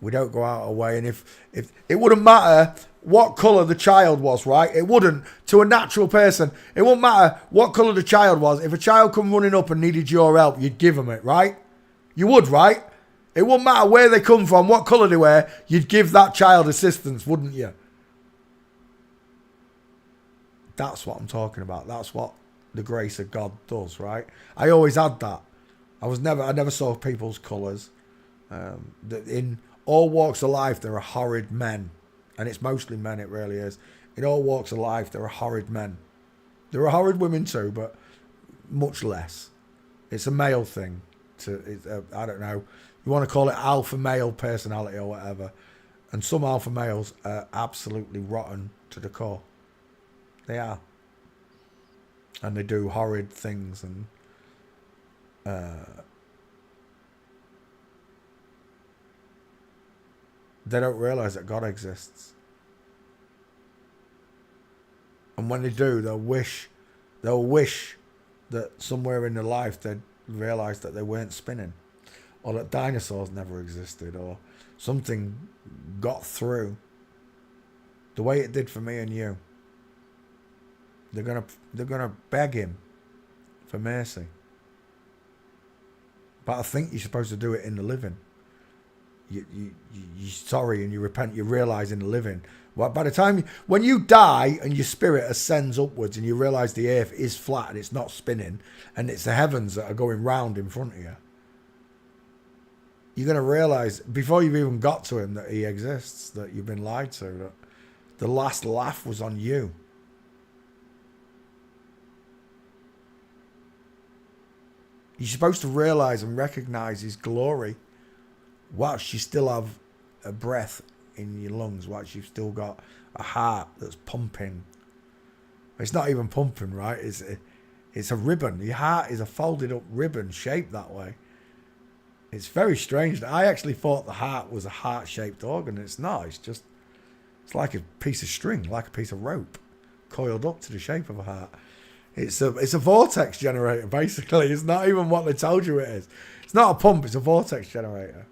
We don't go out our way, and if it wouldn't matter what colour the child was, right? It wouldn't. To a natural person, it wouldn't matter what colour the child was. If a child come running up and needed your help, you'd give them it, right? You would, right? It wouldn't matter where they come from, what colour they were, you'd give that child assistance, wouldn't you? That's what I'm talking about. That's what the grace of God does, right? I always had that. I never saw people's colours. In all walks of life, there are horrid men. And it's mostly men, it really is. In all walks of life, there are horrid men. There are horrid women too, but much less. It's a male thing. I don't know. You want to call it alpha male personality or whatever. And some alpha males are absolutely rotten to the core. They are. And they do horrid things, and they don't realise that God exists. And when they do, they'll wish that somewhere in their life they'd realise that they weren't spinning, or that dinosaurs never existed, or something got through the way it did for me and you. They're gonna beg him for mercy. But I think you're supposed to do it in the living. You're sorry and you repent. You realise in the living. Well, by the time when you die and your spirit ascends upwards and you realise the earth is flat and it's not spinning and it's the heavens that are going round in front of you, you're going to realize before you've even got to him that he exists, that you've been lied to, that the last laugh was on you. You're supposed to realize and recognize his glory whilst you still have a breath in your lungs, whilst you've still got a heart that's pumping. It's not even pumping, right? It's a ribbon. Your heart is a folded up ribbon shaped that way. It's very strange. I actually thought the heart was a heart-shaped organ. It's not. It's like a piece of string, like a piece of rope, coiled up to the shape of a heart. It's a vortex generator, basically. It's not even what they told you it is. It's not a pump, it's a vortex generator.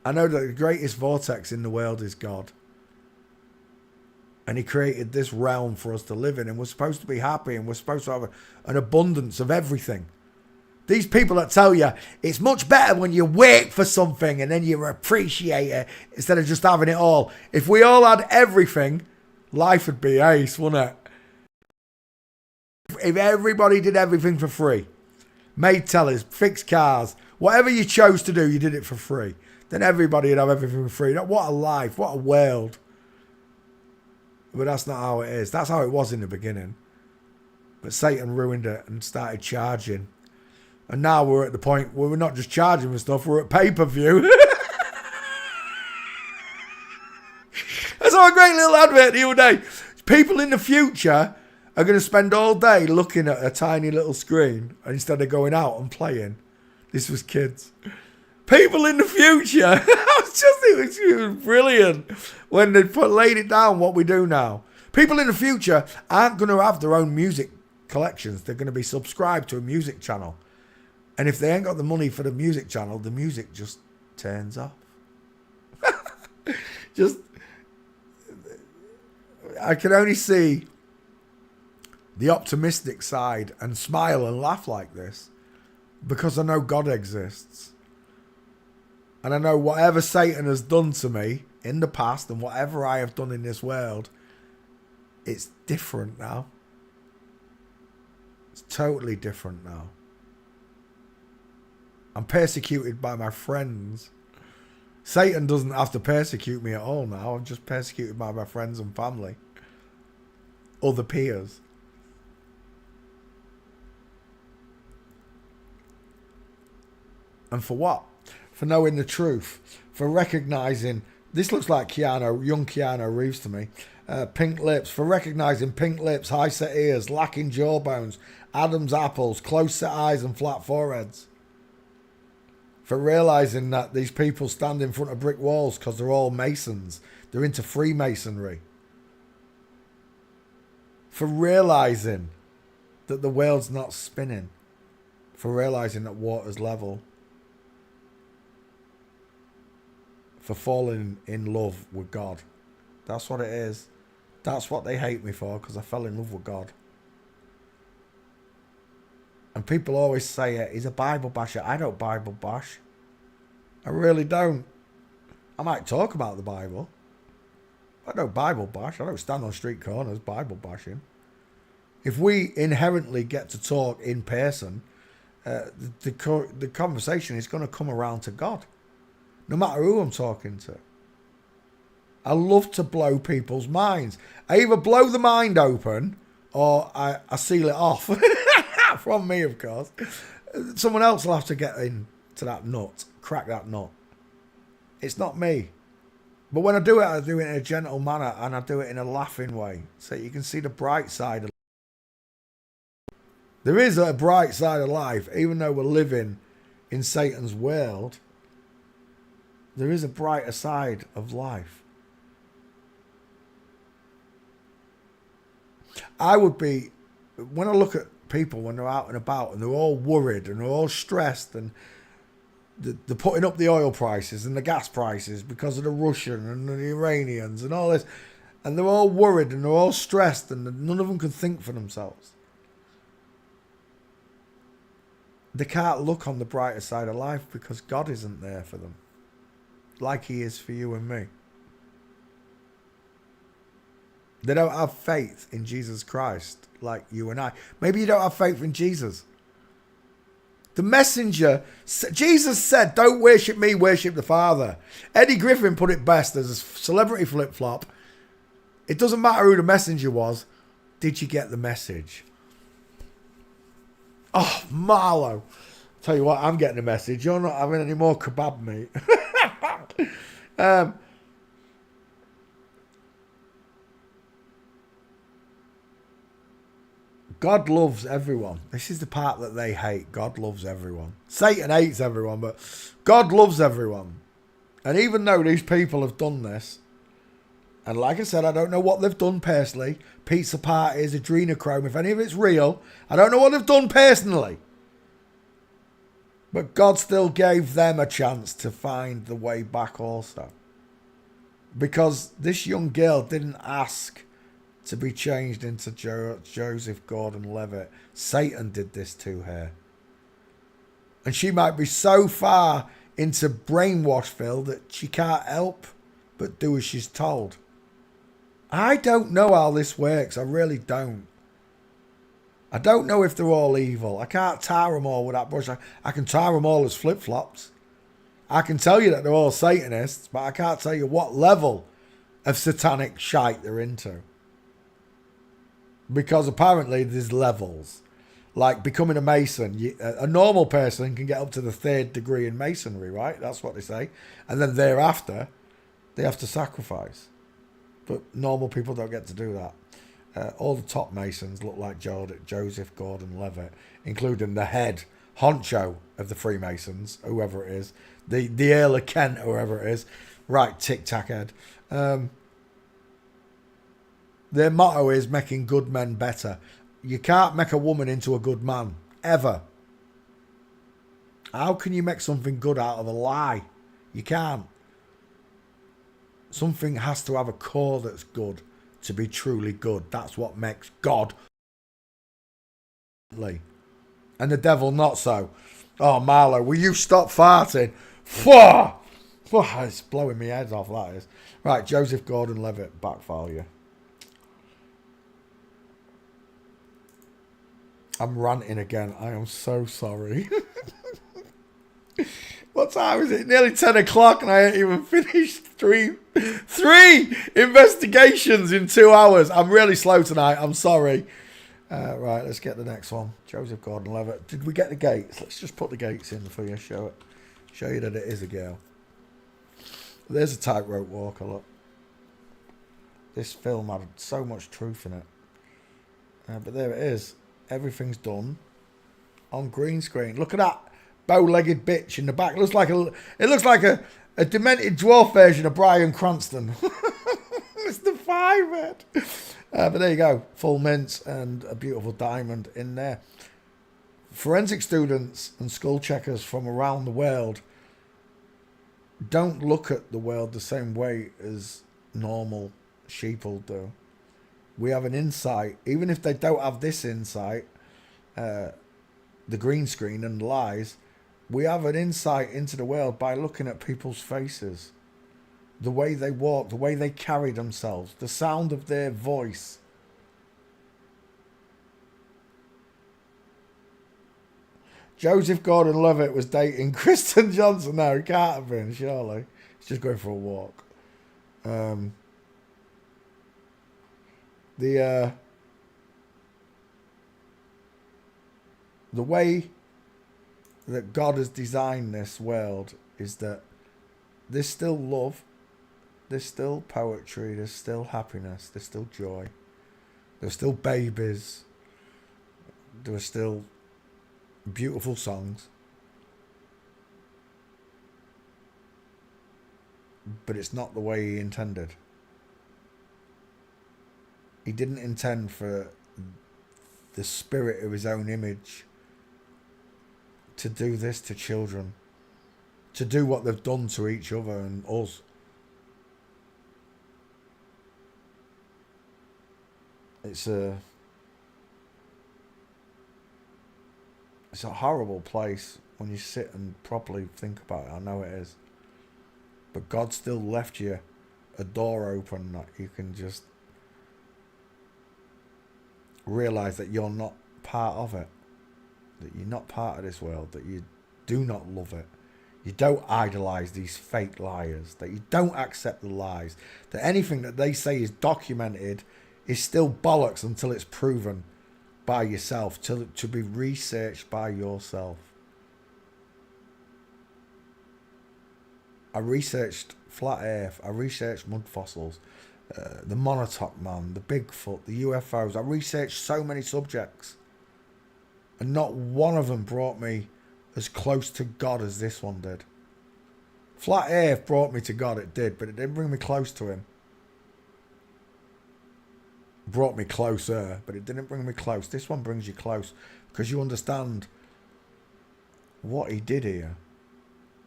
I know that the greatest vortex in the world is God. And he created this realm for us to live in, and we're supposed to be happy, and we're supposed to have an abundance of everything. These people that tell you it's much better when you wait for something and then you appreciate it instead of just having it all. If we all had everything, life would be ace, wouldn't it? If everybody did everything for free, made tellers, fixed cars, whatever you chose to do, you did it for free, then everybody would have everything for free. What a life, what a world. But that's not how it is. That's how it was in the beginning. But Satan ruined it and started charging. And now we're at the point where we're not just charging for stuff, we're at pay-per-view. I saw a great little advert the other day. People in the future are going to spend all day looking at a tiny little screen instead of going out and playing. This was kids. People in the future. it was brilliant when they laid it down what we do now. People in the future aren't going to have their own music collections. They're going to be subscribed to a music channel. And if they ain't got the money for the music channel, the music just turns off. I can only see the optimistic side and smile and laugh like this because I know God exists. And I know whatever Satan has done to me in the past and whatever I have done in this world, it's different now. It's totally different now. I'm persecuted by my friends. Satan doesn't have to persecute me at all now. I'm just persecuted by my friends and family. Other peers. And for what? For knowing the truth. For recognising... This looks like young Keanu Reeves to me. Pink lips. For recognising pink lips, high set ears, lacking jawbones, Adam's apples, close set eyes and flat foreheads. For realising that these people stand in front of brick walls because they're all Masons. They're into Freemasonry. For realising that the world's not spinning. For realising that water's level. For falling in love with God. That's what it is. That's what they hate me for, because I fell in love with God. And people always say, he's a Bible basher. I don't Bible bash. I really don't. I might talk about the Bible. I don't Bible bash. I don't stand on street corners Bible bashing. If we inherently get to talk in person, the conversation is going to come around to God. No matter who I'm talking to. I love to blow people's minds. I either blow the mind open or I seal it off. From me, of course. Someone else will have to get into that nut. Crack that nut. It's not me. But when I do it in a gentle manner and I do it in a laughing way. So you can see the bright side of life. There is a bright side of life. Even though we're living in Satan's world, there is a brighter side of life. I would be, when I look at people when they're out and about and they're all worried and they're all stressed and they're putting up the oil prices and the gas prices because of the Russian and the Iranians and all this, and they're all worried and they're all stressed and none of them can think for themselves. They can't look on the brighter side of life because God isn't there for them like he is for you and me. They don't have faith in Jesus Christ like you and I. Maybe you don't have faith in Jesus. The messenger, Jesus said, don't worship me, worship the Father. Eddie Griffin put it best as a celebrity flip-flop. It doesn't matter who the messenger was. Did you get the message? Oh, Marlo. Tell you what, I'm getting a message. You're not having any more kebab meat. God loves everyone. This is the part that they hate. God loves everyone. Satan hates everyone, but God loves everyone. And even though these people have done this, and like I said, I don't know what they've done personally. Pizza parties, adrenochrome, if any of it's real, I don't know what they've done personally. But God still gave them a chance to find the way back also. Because this young girl didn't ask to be changed into Joseph Gordon-Levitt. Satan did this to her. And she might be so far into brainwashville that she can't help but do as she's told. I don't know how this works. I really don't. I don't know if they're all evil. I can't tar them all with that brush. I can tar them all as flip-flops. I can tell you that they're all Satanists, but I can't tell you what level of satanic shite they're into. Because apparently there's levels. Like becoming a Mason. A normal person can get up to the 3rd degree in Masonry, right? That's what they say. And then thereafter, they have to sacrifice. But normal people don't get to do that. All the top Masons look like Joseph Gordon-Levitt, including the head honcho of the Freemasons, whoever it is. The Earl of Kent, whoever it is. Right, tic-tac head. Their motto is making good men better. You can't make a woman into a good man. Ever. How can you make something good out of a lie? You can't. Something has to have a core that's good to be truly good. That's what makes God. And the devil not so. Oh, Marlo, will you stop farting? It's blowing me head off, that is. Right, Joseph Gordon-Levitt, backfire you. I'm ranting again. I am so sorry. What time is it? Nearly 10 o'clock and I ain't even finished three investigations in 2 hours. I'm really slow tonight. I'm sorry. Right, let's get the next one. Joseph Gordon-Levitt. Did we get the gates? Let's just put the gates in for you. Show you that it is a girl. There's a tightrope walker, look. This film had so much truth in it. But there it is. Everything's done on green screen. Look at that bow-legged bitch in the back. It looks like a demented dwarf version of Bryan Cranston. It's the 5-head. But there you go. Full mints and a beautiful diamond in there. Forensic students and skull checkers from around the world don't look at the world the same way as normal sheeple do. We have an insight, even if they don't have this insight, the green screen and lies, we have an insight into the world by looking at people's faces, the way they walk, the way they carry themselves, the sound of their voice. Joseph Gordon-Levitt was dating Kristen Johnson. No, he can't have been, surely. He's just going for a walk. The way that God has designed this world is that there's still love, there's still poetry, there's still happiness, there's still joy, there's still babies, there are still beautiful songs, but it's not the way he intended. He didn't intend for the spirit of his own image to do this to children, to do what they've done to each other and us. It's a horrible place when you sit and properly think about it. I know it is. But God still left you a door open that you can just realise that you're not part of it, that you're not part of this world, that you do not love it. You don't idolise these fake liars, that you don't accept the lies, that anything that they say is documented is still bollocks until it's proven by yourself, to be researched by yourself. I researched flat earth, I researched mud fossils, the Montauk Man, the Bigfoot, the UFOs. I researched so many subjects, and not one of them brought me as close to God as this one did. Flat earth brought me to God, it did, but it didn't bring me close to him. It brought me closer, but it didn't bring me close. This one brings you close because you understand what he did here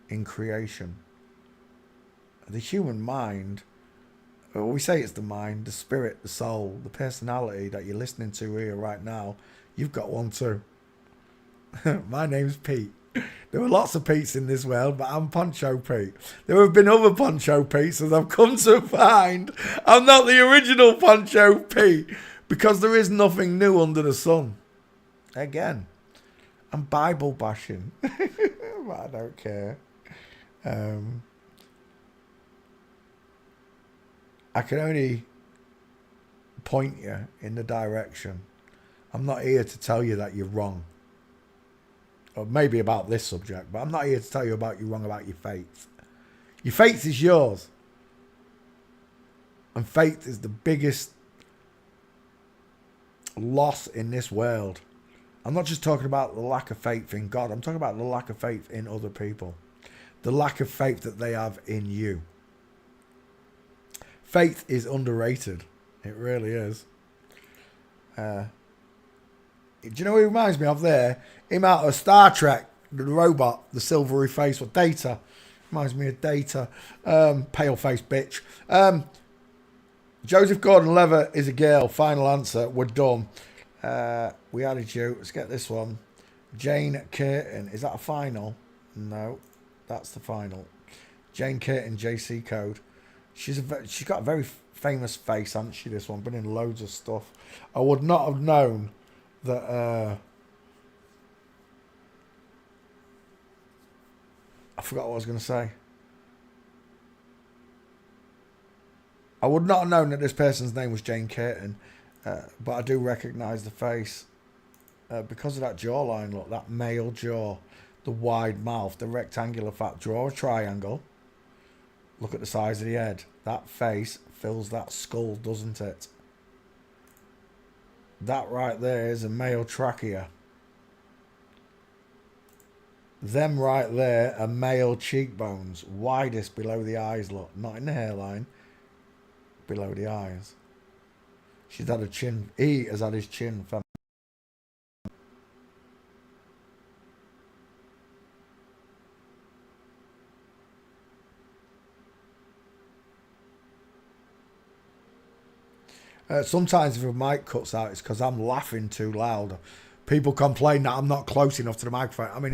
in creation. The human mind, well, we say it's the mind, the spirit, the soul, the personality that you're listening to here right now. You've got one too. My name's Pete. There were lots of Petes in this world, but I'm Poncho Pete. There have been other Poncho Petes, as I've come to find I'm not the original Poncho Pete, because there is nothing new under the sun. Again, I'm Bible bashing, but I don't care. I can only point you in the direction. I'm not here to tell you that you're wrong. Or maybe about this subject, but I'm not here to tell you about you're wrong about your faith. Your faith is yours. And faith is the biggest loss in this world. I'm not just talking about the lack of faith in God. I'm talking about the lack of faith in other people. The lack of faith that they have in you. Faith is underrated. It really is. Do you know who he reminds me of there? Him out of Star Trek, the robot, the silvery face, or Data. Reminds me of Data. Pale-faced bitch. Joseph Gordon-Levitt is a girl. Final answer. We're done. We added you. Let's get this one. Jane Curtin. Is that a final? No. That's the final. Jane Curtin, JC code. She's got a very famous face, hasn't she, this one? Been in loads of stuff. I would not have known that... I forgot what I was going to say. I would not have known that this person's name was Jane Curtin, but I do recognise the face because of that jawline. Look, that male jaw, the wide mouth, the rectangular fat. Draw a triangle. Look at the size of the head. That face fills that skull, doesn't it? That right there is a male trachea. Them right there are male cheekbones. Widest below the eyes, look. Not in the hairline. Below the eyes. She's had a chin. He has had his chin. Sometimes if a mic cuts out, it's because I'm laughing too loud. People complain that I'm not close enough to the microphone. I mean,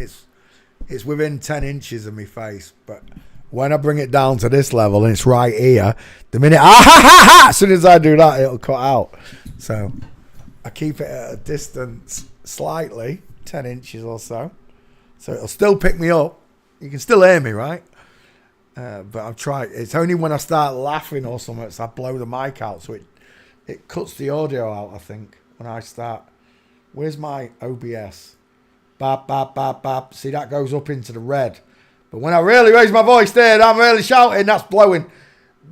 it's within 10 inches of my face, but when I bring it down to this level and it's right here, the minute as soon as I do that, it'll cut out. So I keep it at a distance slightly, 10 inches or so. So it'll still pick me up. You can still hear me, right? But I've tried. It's only when I start laughing or something, so I blow the mic out, so it cuts the audio out, I think, when I start. Where's my OBS? Bap, bap, bap, bap. See, that goes up into the red. But when I really raise my voice there, I'm really shouting, that's blowing.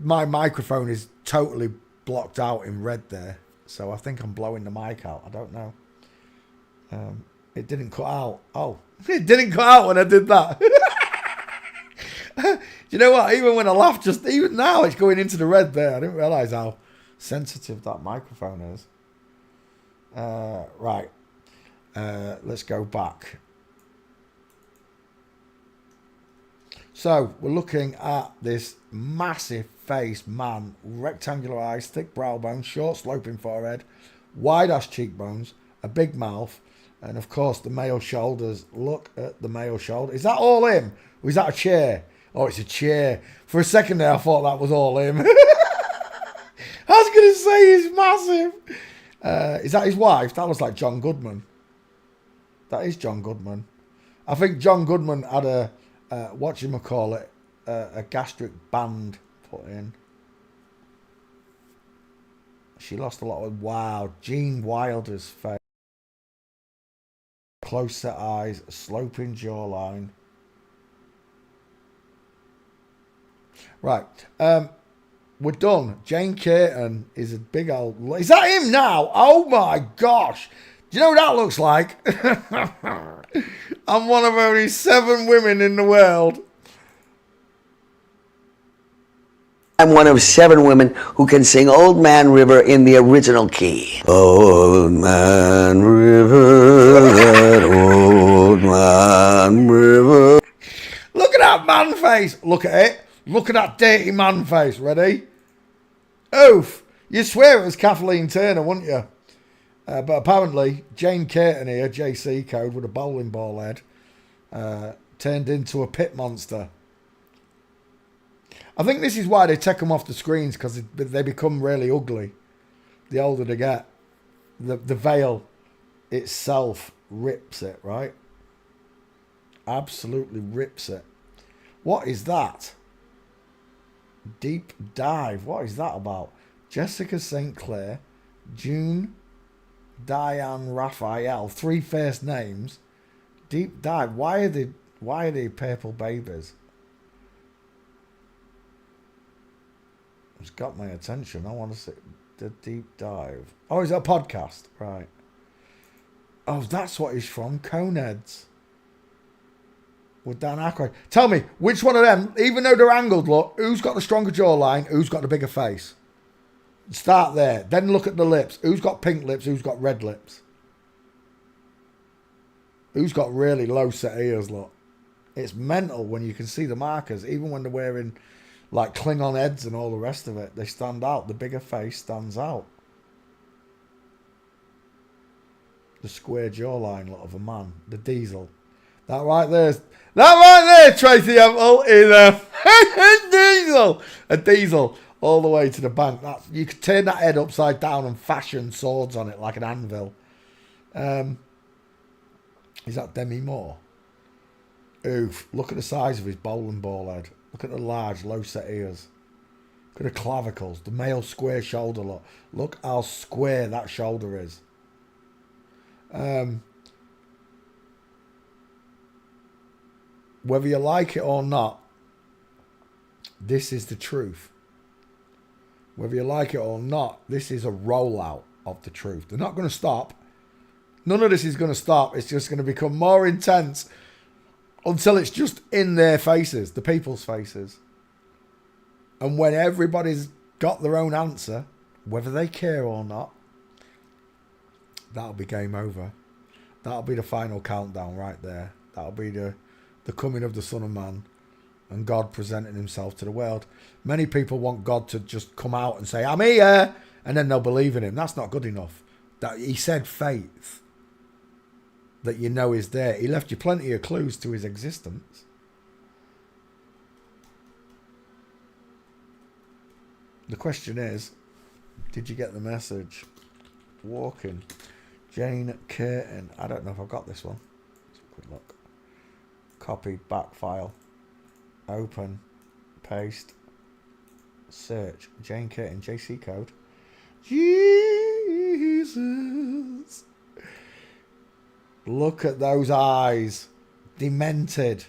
My microphone is totally blocked out in red there. So I think I'm blowing the mic out. I don't know. It didn't cut out. Oh, it didn't cut out when I did that. Do you know what? Even when I laugh, even now, it's going into the red there. I didn't realise how sensitive that microphone is. Right. Let's go back. So we're looking at this massive face man, rectangular eyes, thick brow bone, short sloping forehead, wide ass cheekbones, a big mouth, and of course the male shoulders. Look at the male shoulder. Is that all him? Or is that a chair? Oh, it's a chair. For a second there I thought that was all him. I was going to say he's massive. Is that his wife? That looks like John Goodman. That is John Goodman. I think John Goodman had a, whatchamacallit, a gastric band put in. She lost a lot of... Wow, Gene Wilder's face. Close set eyes, sloping jawline. Right. We're done. Jane Curtin is a big old... Is that him now? Oh my gosh. Do you know what that looks like? I'm one of only 7 women in the world. I'm one of 7 women who can sing Old Man River in the original key. Old Man River, that old man river. Look at that man face. Look at it. Look at that dirty man face. Ready? Oof. You'd swear it was Kathleen Turner, wouldn't you? But apparently, Jane Curtin here, JC code with a bowling ball head, turned into a pit monster. I think this is why they take them off the screens, because they become really ugly the older they get. The veil itself rips it, right? Absolutely rips it. What is that? Deep Dive. What is that about? Jessica St. Clair, June, Diane Raphael. 3 first names. Deep Dive. Why are they purple babies? It's got my attention. I want to see the Deep Dive. Oh, is that a podcast? Right. Oh, that's what he's from. Coneheads. With Dan Aykroyd. Tell me, which one of them, even though they're angled, look, who's got the stronger jawline, who's got the bigger face? Start there. Then look at the lips. Who's got pink lips, who's got red lips? Who's got really low set ears, look? It's mental when you can see the markers, even when they're wearing... like Klingon heads and all the rest of it. They stand out. The bigger face stands out. The square jawline lot of a man. The diesel. That right there, Tracy Hempel, is a diesel. A diesel all the way to the bank. You could turn that head upside down and fashion swords on it like an anvil. Is that Demi Moore? Oof. Look at the size of his bowling ball head. Look at the large, low-set ears. Look at the clavicles. The male square shoulder. Look how square that shoulder is. Whether you like it or not, this is the truth. Whether you like it or not, this is a rollout of the truth. They're not going to stop. None of this is going to stop. It's just going to become more intense until it's just in their faces, the people's faces. And when everybody's got their own answer, whether they care or not, that'll be game over. That'll be the final countdown right there. That'll be the coming of the Son of Man and God presenting himself to the world. Many people want God to just come out and say, I'm here, and then they'll believe in him. That's not good enough. That he said faith that you know is there. He left you plenty of clues to his existence. The question is, did you get the message? Walking. Jane Curtin. I don't know if I've got this one. Let's have a quick look. Copy, back file. Open. Paste. Search. Jane Curtin. JC code. Jesus. Look at those eyes. Demented.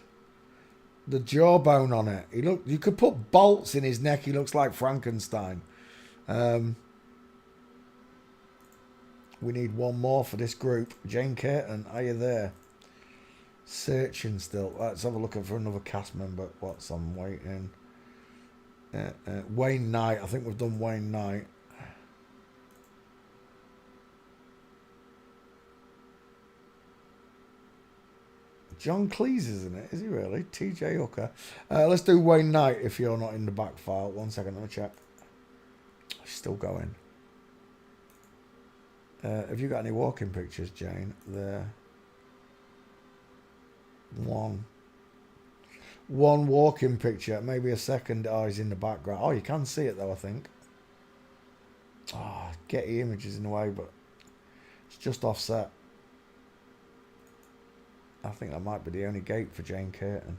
The jawbone on it. You could put bolts in his neck. He looks like Frankenstein. We need one more for this group. Jane Curtin, are you there? Searching still. Let's have a look for another cast member. What's on waiting? Wayne Knight. I think we've done Wayne Knight. John Cleese, isn't it? Is he really? TJ Hooker. Let's do Wayne Knight if you're not in the back file. 1 second, let me check. Still going. Have you got any walking pictures, Jane? There. One walking picture. Maybe a second. Oh, he's in the background. Oh, you can see it though, I think. Oh, Getty Images in the way, but It's just offset. I think that might be the only gate for Jane Curtin.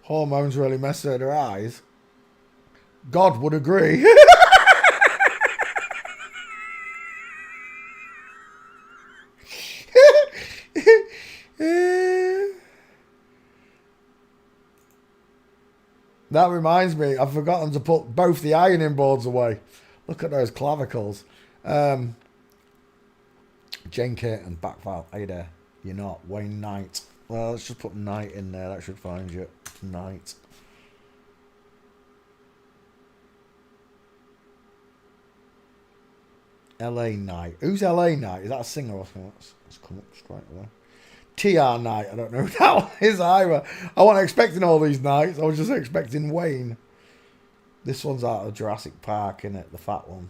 Hormones really mess with her eyes. God would agree. That reminds me, I've forgotten to put both the ironing boards away. Look at those clavicles. Jane Curtin, backfile. Hey there. You're not. Wayne Knight. Well, let's just put Knight in there. That should find you. Knight. LA Knight. Who's LA Knight? Is that a singer or something? Let's come up straight away. TR Knight. I don't know who that one is either. I wasn't expecting all these Knights. I was just expecting Wayne. This one's out of Jurassic Park, isn't it? The fat one.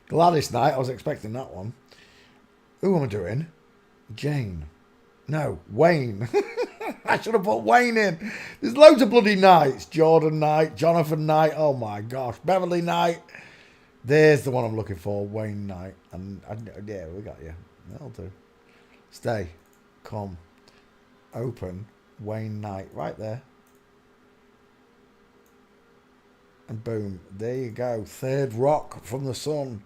Gladys Knight. I was expecting that one. Who am I doing? Jane. No, Wayne. I should have put Wayne in. There's loads of bloody Knights. Jordan Knight, Jonathan Knight. Oh my gosh. Beverly Knight. There's the one I'm looking for. Wayne Knight. And yeah, we got you. That'll do. Stay. Come. Open. Wayne Knight. Right there. And boom. There you go. Third rock from the sun.